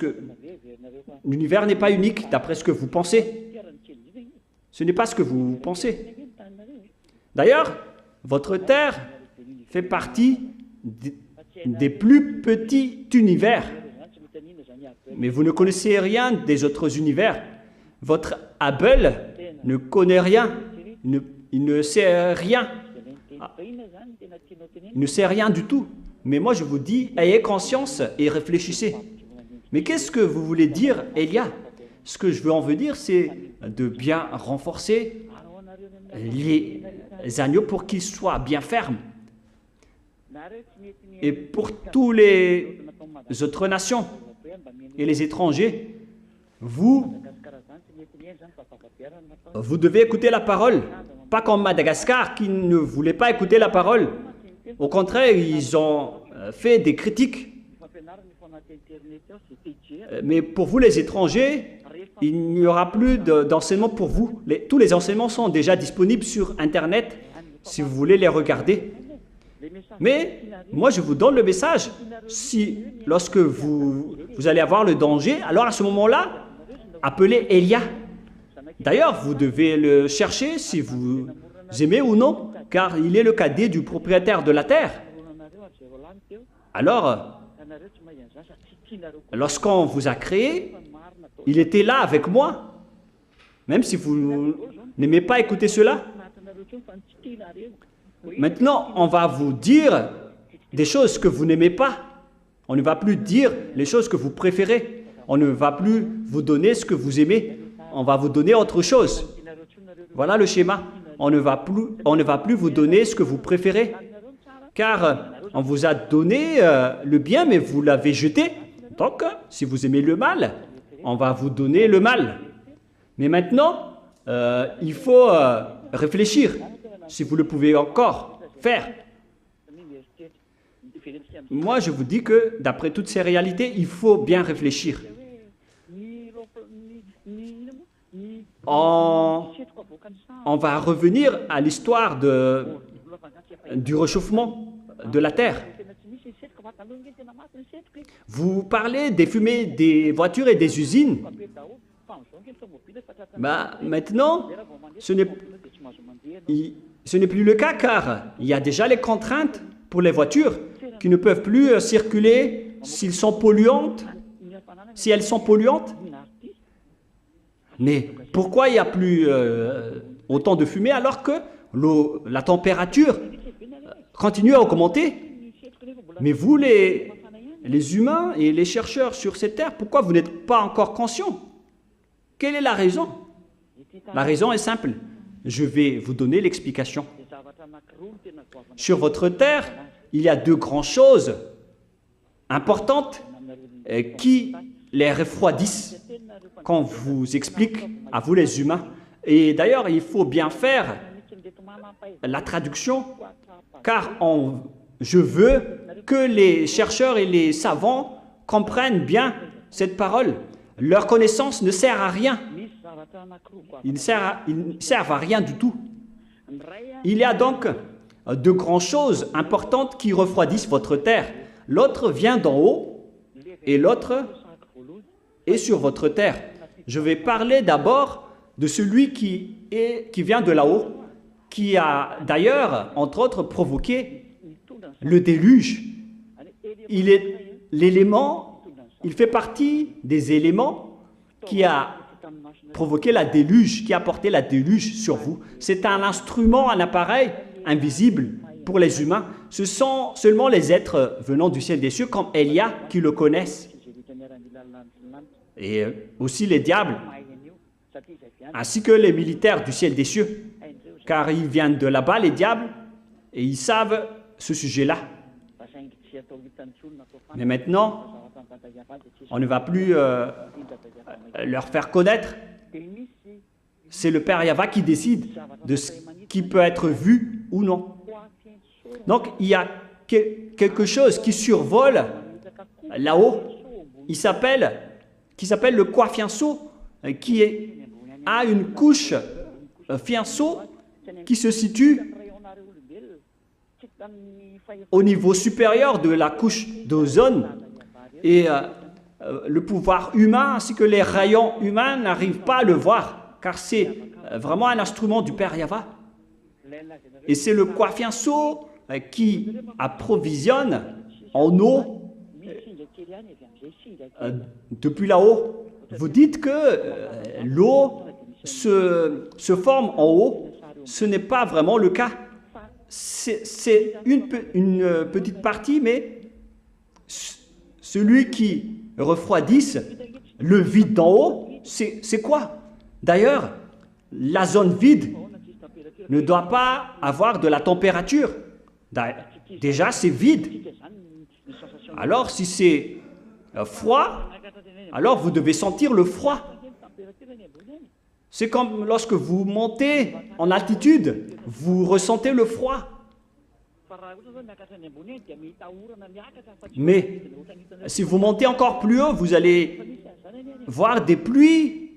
que vous pensez. Ce n'est pas ce que vous pensez. D'ailleurs, votre terre fait partie des plus petits univers. Mais vous ne connaissez rien des autres univers. Votre Abel ne connaît rien. Il ne sait rien. Il ne sait rien du tout. Mais moi, je vous dis, ayez conscience et réfléchissez. Mais qu'est-ce que vous voulez dire, Elia? Ce que je veux en venir, c'est de bien renforcer les agneaux pour qu'ils soient bien fermes. Et pour tous les autres nations et les étrangers, vous devez écouter la parole. Pas comme Madagascar qui ne voulait pas écouter la parole. Au contraire, ils ont fait des critiques. Mais pour vous, les étrangers, il n'y aura plus d'enseignement pour vous. Tous les enseignements sont déjà disponibles sur Internet si vous voulez les regarder. Mais moi, je vous donne le message. Lorsque vous allez avoir le danger, alors à ce moment-là, appelez Elia. D'ailleurs, vous devez le chercher si vous aimez ou non, car il est le cadet du propriétaire de la terre. Alors, lorsqu'on vous a créé, il était là avec moi. Même si vous n'aimez pas écouter cela. Maintenant, on va vous dire des choses que vous n'aimez pas. On ne va plus dire les choses que vous préférez. On ne va plus vous donner ce que vous aimez. On va vous donner autre chose. Voilà le schéma. On ne va plus vous donner ce que vous préférez. Car on vous a donné le bien, mais vous l'avez jeté. Donc, si vous aimez le mal, on va vous donner le mal. Mais maintenant, il faut réfléchir, si vous le pouvez encore faire. Moi, je vous dis que, d'après toutes ces réalités, il faut bien réfléchir. On va revenir à l'histoire du réchauffement de la Terre. Vous parlez des fumées des voitures et des usines. Maintenant, ce n'est plus le cas car il y a déjà les contraintes pour les voitures qui ne peuvent plus circuler si elles sont polluantes. Mais pourquoi il n'y a plus autant de fumée alors que la température continue à augmenter? Mais vous, les humains et les chercheurs sur cette terre, pourquoi vous n'êtes pas encore conscients? Quelle est la raison? La raison est simple. Je vais vous donner l'explication. Sur votre terre, il y a deux grandes choses importantes qui les refroidissent quand vous explique à vous les humains. Et d'ailleurs, il faut bien faire la traduction car je veux que les chercheurs et les savants comprennent bien cette parole. Leur connaissance ne sert à rien. Ils ne servent à rien du tout. Il y a donc de grandes choses importantes qui refroidissent votre terre. L'autre vient d'en haut et l'autre est sur votre terre. Je vais parler d'abord de celui qui vient de là-haut, qui a d'ailleurs, entre autres, provoqué le déluge. Il est l'élément, il fait partie des éléments qui a provoqué la déluge, qui a porté la déluge sur vous. C'est un instrument, un appareil invisible pour les humains. Ce sont seulement les êtres venant du ciel des cieux, comme Elia, qui le connaissent. Et aussi les diables, ainsi que les militaires du ciel des cieux, car ils viennent de là-bas, les diables, et ils savent ce sujet-là. Mais maintenant, on ne va plus leur faire connaître C'est le Père Yahva qui décide de ce qui peut être vu ou non. Donc, il y a quelque chose qui survole là-haut, qui s'appelle le Kwafianso, a une couche fianceau qui se situe au niveau supérieur de la couche d'ozone, et le pouvoir humain ainsi que les rayons humains n'arrivent pas à le voir, car c'est vraiment un instrument du Père Yahva. Et c'est le Kwafianso qui approvisionne en eau depuis là-haut. Vous dites que l'eau se forme en haut. Ce n'est pas vraiment le cas. C'est une petite partie, mais celui qui refroidisse le vide d'en haut, c'est quoi? D'ailleurs, la zone vide ne doit pas avoir de la température. Déjà, c'est vide. Alors, si c'est froid, alors vous devez sentir le froid. C'est comme lorsque vous montez en altitude, vous ressentez le froid. Mais si vous montez encore plus haut, vous allez voir des pluies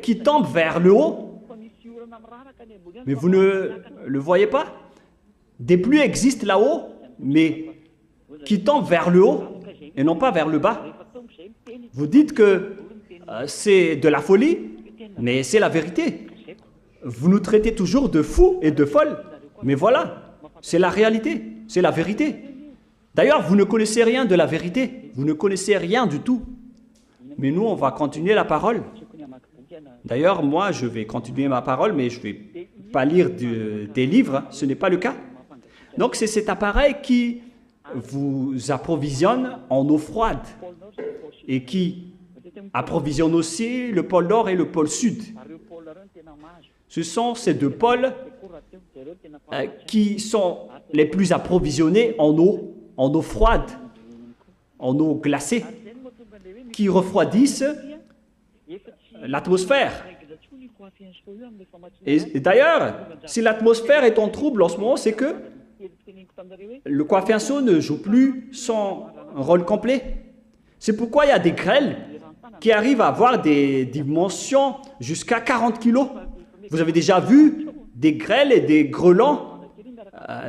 qui tombent vers le haut. Mais vous ne le voyez pas? Des pluies existent là-haut, mais qui tombent vers le haut et non pas vers le bas. Vous dites que c'est de la folie, mais c'est la vérité. Vous nous traitez toujours de fous et de folles, mais voilà, c'est la réalité, c'est la vérité. D'ailleurs, vous ne connaissez rien de la vérité, vous ne connaissez rien du tout. Mais nous, on va continuer la parole. D'ailleurs, moi, je vais continuer ma parole, mais je ne vais pas lire des livres, ce n'est pas le cas. Donc, c'est cet appareil qui vous approvisionne en eau froide et qui approvisionne aussi le pôle Nord et le pôle Sud. Ce sont ces deux pôles qui sont les plus approvisionnés en eau froide, en eau glacée, qui refroidissent l'atmosphère. Et d'ailleurs, si l'atmosphère est en trouble en ce moment, c'est que le Kwafianso ne joue plus son rôle complet. C'est pourquoi il y a des grêles qui arrivent à avoir des dimensions jusqu'à 40 kg. Vous avez déjà vu des grêles et des grelans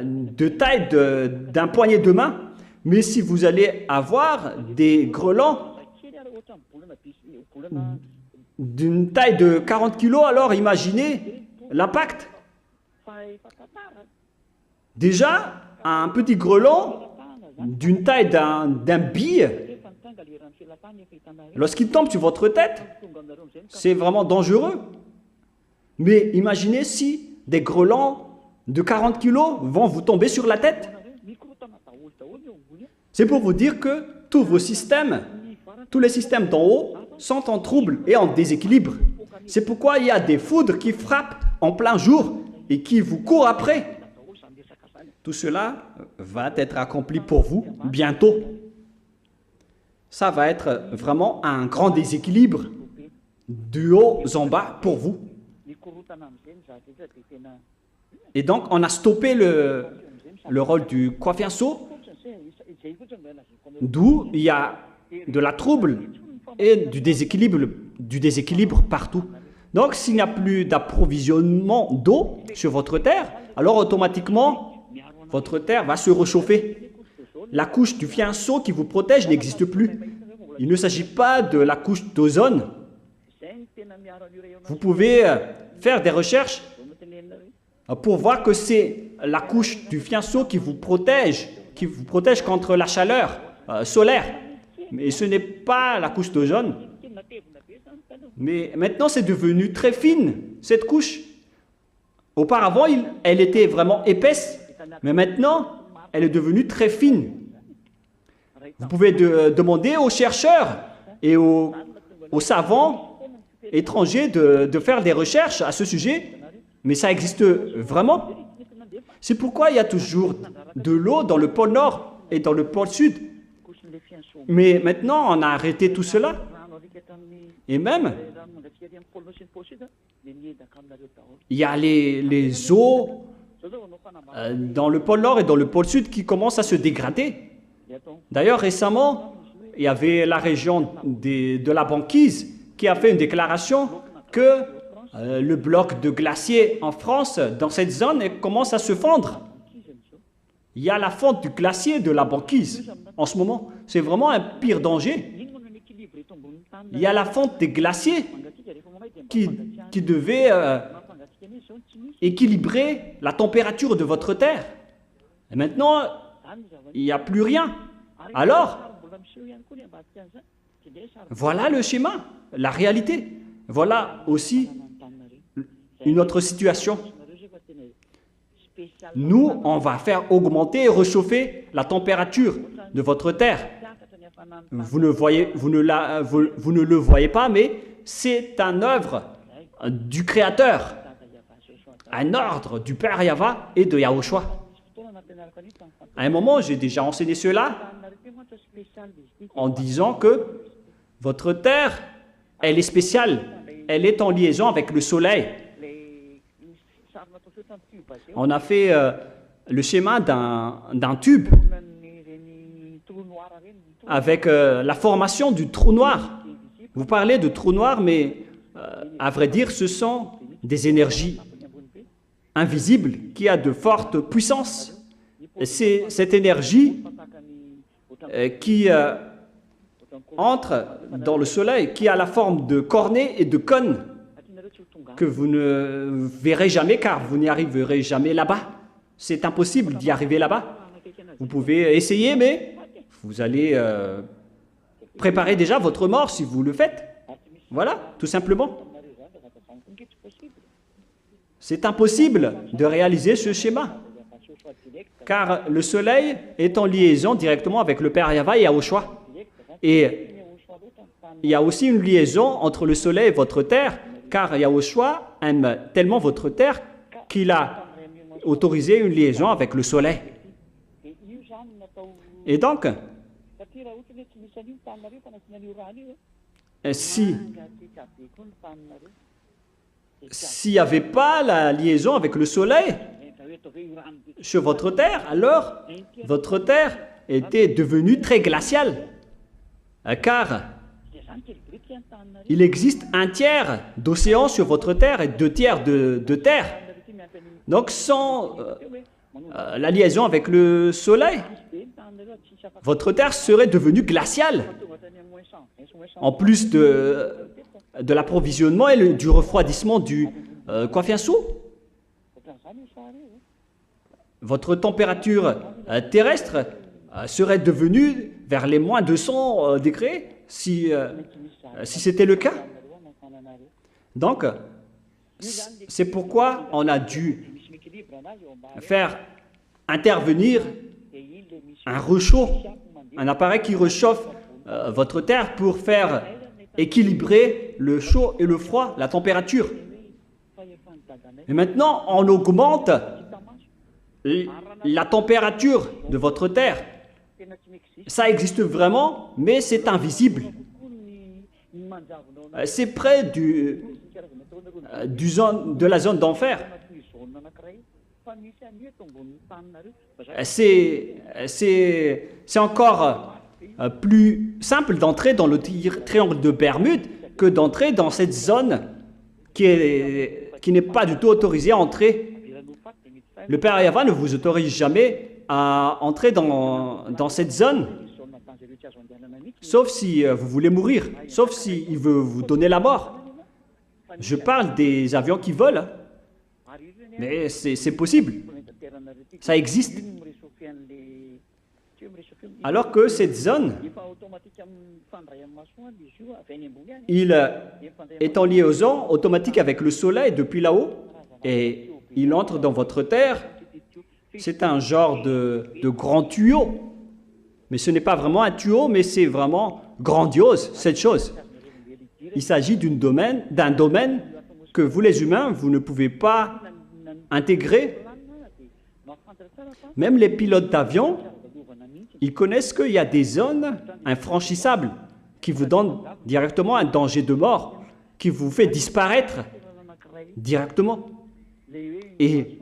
de taille d'un poignet de main. Mais si vous allez avoir des grelans d'une taille de 40 kg, alors imaginez l'impact. Déjà, un petit grelan d'une taille d'un bille, lorsqu'il tombe sur votre tête, c'est vraiment dangereux. Mais imaginez si des grelans de 40 kg vont vous tomber sur la tête. C'est pour vous dire que tous vos systèmes, tous les systèmes d'en haut sont en trouble et en déséquilibre. C'est pourquoi il y a des foudres qui frappent en plein jour et qui vous courent après. Tout cela va être accompli pour vous bientôt. Ça va être vraiment un grand déséquilibre du haut en bas pour vous. Et donc, on a stoppé le rôle du Kwafianso, d'où il y a de la trouble et du déséquilibre partout. Donc, s'il n'y a plus d'approvisionnement d'eau sur votre terre, alors automatiquement, votre terre va se réchauffer. La couche du fianceau qui vous protège n'existe plus. Il ne s'agit pas de la couche d'ozone. Vous pouvez faire des recherches pour voir que c'est la couche du fianceau qui vous protège contre la chaleur solaire. Mais ce n'est pas la couche d'ozone. Mais maintenant, c'est devenu très fine, cette couche. Auparavant, elle était vraiment épaisse, mais maintenant, elle est devenue très fine. Vous pouvez demander aux chercheurs et aux savants étrangers de faire des recherches à ce sujet, mais ça existe vraiment. C'est pourquoi il y a toujours de l'eau dans le pôle Nord et dans le pôle Sud. Mais maintenant, on a arrêté tout cela. Et même, il y a les eaux dans le pôle Nord et dans le pôle Sud qui commencent à se dégrader. D'ailleurs, récemment, il y avait la région de la banquise qui a fait une déclaration que le bloc de glacier en France, dans cette zone, commence à se fondre. Il y a la fonte du glacier de la banquise en ce moment. C'est vraiment un pire danger. Il y a la fonte des glaciers qui devait équilibrer la température de votre terre. Et maintenant, il n'y a plus rien. Alors, voilà le schéma, la réalité. Voilà aussi une autre situation. Nous, on va faire augmenter et réchauffer la température de votre terre. Vous ne le voyez pas, mais c'est une œuvre du Créateur, un ordre du Père Yahva et de Yahushua. À un moment, j'ai déjà enseigné cela en disant que votre terre, elle est spéciale, elle est en liaison avec le soleil. On a fait le schéma d'un tube avec la formation du trou noir. Vous parlez de trou noir, mais à vrai dire, ce sont des énergies invisibles qui ont de fortes puissances. C'est cette énergie qui entre dans le soleil, qui a la forme de cornée et de cône, que vous ne verrez jamais car vous n'y arriverez jamais là-bas. C'est impossible d'y arriver là-bas. Vous pouvez essayer, mais vous allez préparer déjà votre mort si vous le faites. Voilà, tout simplement. C'est impossible de réaliser ce schéma, car le soleil est en liaison directement avec le Père Yahva et Yahushua. Et il y a aussi une liaison entre le soleil et votre terre, car Yahushua aime tellement votre terre qu'il a autorisé une liaison avec le soleil. Et donc, s'il n'y avait pas la liaison avec le soleil sur votre terre, alors votre terre était devenue très glaciale, car il existe 1/3 d'océan sur votre terre et 2/3 de terre. Donc sans la liaison avec le soleil, votre terre serait devenue glaciale. En plus de l'approvisionnement et du refroidissement du Kwafiansou, votre température terrestre serait devenue vers les moins 200 degrés si c'était le cas. Donc, c'est pourquoi on a dû faire intervenir un appareil qui réchauffe votre terre pour faire équilibrer le chaud et le froid, la température. Et maintenant, on augmente la température de votre terre. Ça existe vraiment, mais c'est invisible. C'est près de la zone d'enfer. C'est encore plus simple d'entrer dans le triangle de Bermude que d'entrer dans cette zone qui n'est pas du tout autorisée à entrer. Le Père Yahva ne vous autorise jamais à entrer dans cette zone, sauf si vous voulez mourir, sauf s'il veut vous donner la mort. Je parle des avions qui volent, mais c'est possible, ça existe. Alors que cette zone, il est en liaison automatique avec le soleil depuis là-haut et il entre dans votre terre. C'est un genre de grand tuyau. Mais ce n'est pas vraiment un tuyau, mais c'est vraiment grandiose, cette chose. Il s'agit d'un domaine que vous, les humains, vous ne pouvez pas intégrer. Même les pilotes d'avion, ils connaissent qu'il y a des zones infranchissables, qui vous donne directement un danger de mort, qui vous fait disparaître directement. Et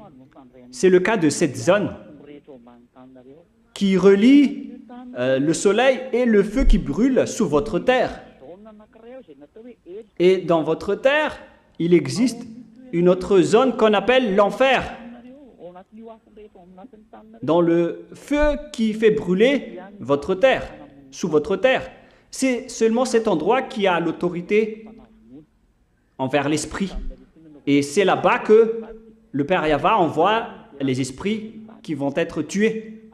c'est le cas de cette zone qui relie le soleil et le feu qui brûle sous votre terre. Et dans votre terre, il existe une autre zone qu'on appelle l'enfer. Dans le feu qui fait brûler votre terre, sous votre terre. C'est seulement cet endroit qui a l'autorité envers l'esprit. Et c'est là-bas que le Père Yahva envoie les esprits qui vont être tués.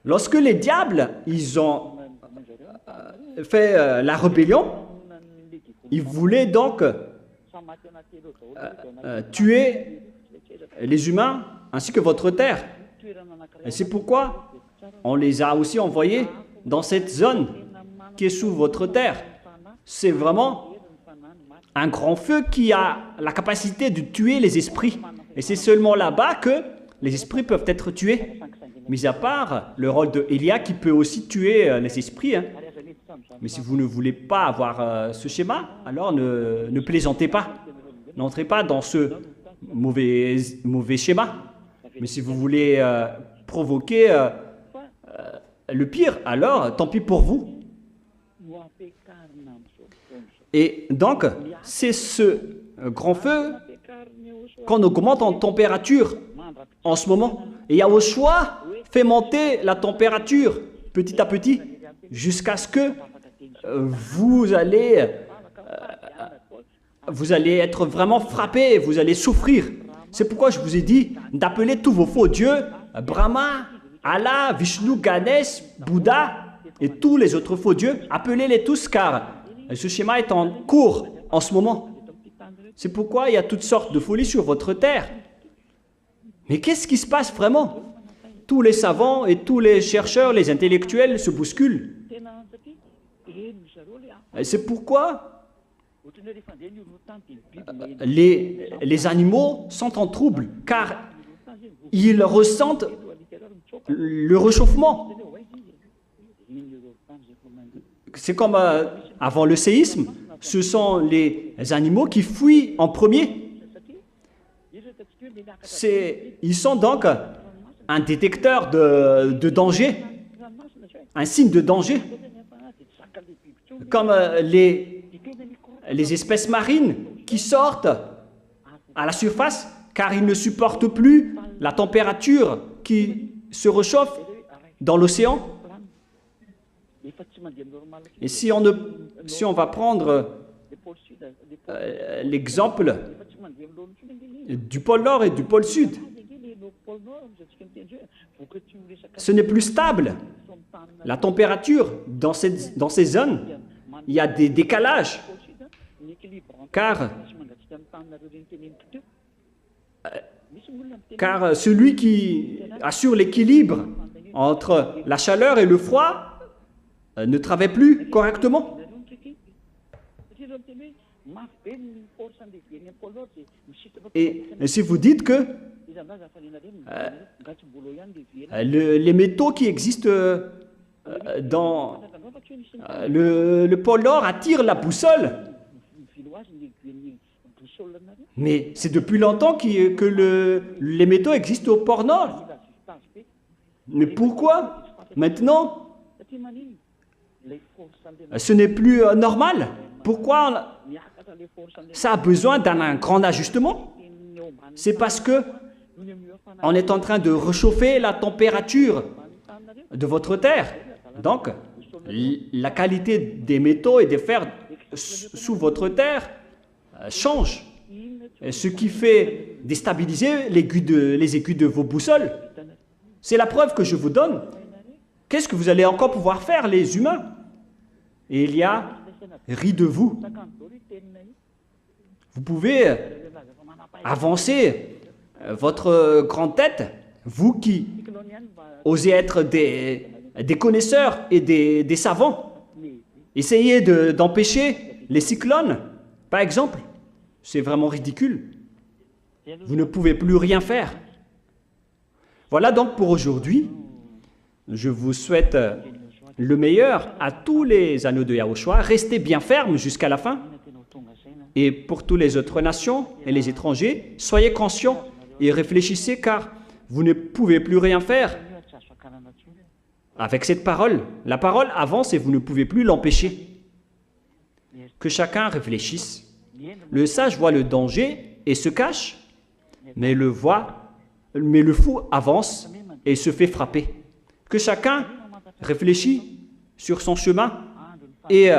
Lorsque les diables, ils ont fait la rébellion, ils voulaient donc tuer les humains ainsi que votre terre. Et c'est pourquoi on les a aussi envoyés dans cette zone qui est sous votre terre. C'est vraiment un grand feu qui a la capacité de tuer les esprits. Et c'est seulement là-bas que les esprits peuvent être tués. Mis à part le rôle de Elia qui peut aussi tuer les esprits. Mais si vous ne voulez pas avoir ce schéma, alors ne plaisantez pas. N'entrez pas dans ce mauvais schéma. Mais si vous voulez provoquer le pire, alors tant pis pour vous. Et donc, c'est ce grand feu qu'on augmente en température en ce moment. Et Yahushua fait monter la température petit à petit jusqu'à ce que vous allez être vraiment frappé, vous allez souffrir. C'est pourquoi je vous ai dit d'appeler tous vos faux dieux, Brahma, Allah, Vishnu, Ganesh, Bouddha et tous les autres faux dieux. Appelez-les tous car ce schéma est en cours en ce moment. C'est pourquoi il y a toutes sortes de folies sur votre terre. Mais qu'est-ce qui se passe vraiment? Tous les savants et tous les chercheurs, les intellectuels se bousculent. Et c'est pourquoi les animaux sont en trouble, car ils ressentent le réchauffement. C'est comme avant le séisme, ce sont les animaux qui fuient en premier. Ils sont donc un détecteur de danger, un signe de danger. Comme les espèces marines qui sortent à la surface car ils ne supportent plus la température qui se réchauffe dans l'océan. Et si on va prendre l'exemple du pôle Nord et du pôle Sud, ce n'est plus stable. La température dans ces zones, il y a des décalages, car celui qui assure l'équilibre entre la chaleur et le froid ne travaille plus correctement. Et si vous dites que les métaux qui existent dans le pôle Nord attirent la boussole, mais c'est depuis longtemps que les métaux existent au pôle Nord. Mais pourquoi maintenant ce n'est plus normal? Pourquoi ça a besoin d'un grand ajustement? C'est parce que on est en train de réchauffer la température de votre terre. Donc, la qualité des métaux et des fers sous votre terre change. Ce qui fait déstabiliser les aiguilles de vos boussoles. C'est la preuve que je vous donne. Qu'est-ce que vous allez encore pouvoir faire, les humains? Et Elia rit de vous. Vous pouvez avancer votre grande tête, vous qui osez être des connaisseurs et des savants. Essayez d'empêcher les cyclones, par exemple. C'est vraiment ridicule. Vous ne pouvez plus rien faire. Voilà donc pour aujourd'hui. Je vous souhaite le meilleur à tous les anneaux de Yahushua. Restez bien fermes jusqu'à la fin. Et pour toutes les autres nations et les étrangers, soyez conscients et réfléchissez car vous ne pouvez plus rien faire avec cette parole. La parole avance et vous ne pouvez plus l'empêcher. Que chacun réfléchisse. Le sage voit le danger et se cache, mais le fou avance et se fait frapper. Que chacun réfléchisse sur son chemin et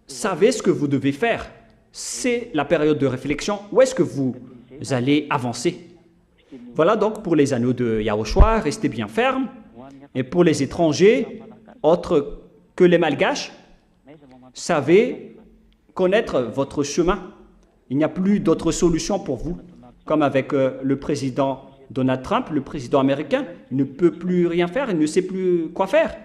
savez ce que vous devez faire. C'est la période de réflexion. Où est-ce que vous allez avancer? Voilà donc pour les anneaux de Yahushua, restez bien fermes. Et pour les étrangers, autres que les malgaches, savez connaître votre chemin. Il n'y a plus d'autre solution pour vous. Comme avec le président Donald Trump, le président américain, il ne peut plus rien faire, il ne sait plus quoi faire.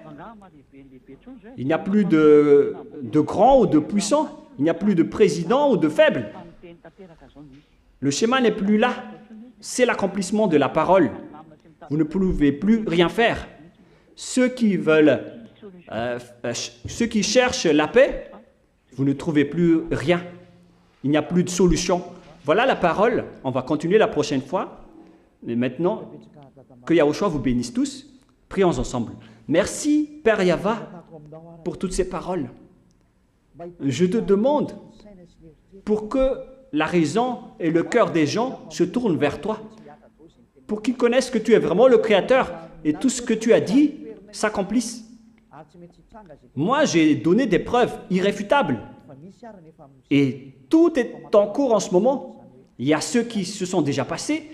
Il n'y a plus de grands ou de puissants, il n'y a plus de président ou de faible. Le schéma n'est plus là. C'est l'accomplissement de la parole. Vous ne pouvez plus rien faire. Ceux qui cherchent la paix, vous ne trouvez plus rien. Il n'y a plus de solution. Voilà la parole. On va continuer la prochaine fois. Mais maintenant, que Yahushua vous bénisse tous. Prions ensemble. Merci, Père Yahva, pour toutes ces paroles. Je te demande pour que la raison et le cœur des gens se tournent vers toi, pour qu'ils connaissent que tu es vraiment le Créateur et tout ce que tu as dit s'accomplisse. Moi, j'ai donné des preuves irréfutables et tout est en cours en ce moment. Il y a ceux qui se sont déjà passés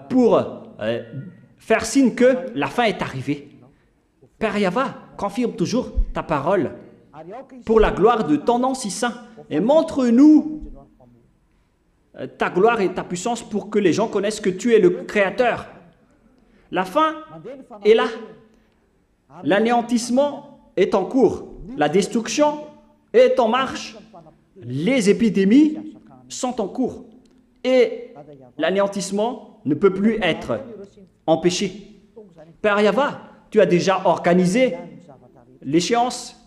pour faire signe que la fin est arrivée. Père Yahva, confirme toujours ta parole pour la gloire de ton nom si saint et montre-nous ta gloire et ta puissance pour que les gens connaissent que tu es le Créateur. La fin est là. L'anéantissement est en cours. La destruction est en marche. Les épidémies sont en cours. Et l'anéantissement ne peut plus être empêché. Père Yahva, tu as déjà organisé l'échéance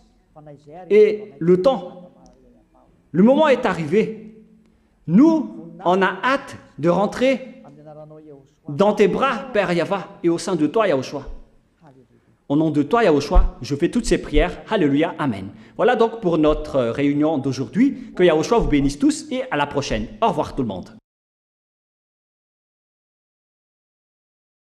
et le temps. Le moment est arrivé. Nous, on a hâte de rentrer dans tes bras, Père Yahva, et au sein de toi, Yahushua. Au nom de toi, Yahushua, je fais toutes ces prières. Alléluia, Amen. Voilà donc pour notre réunion d'aujourd'hui. Que Yahushua vous bénisse tous et à la prochaine. Au revoir tout le monde.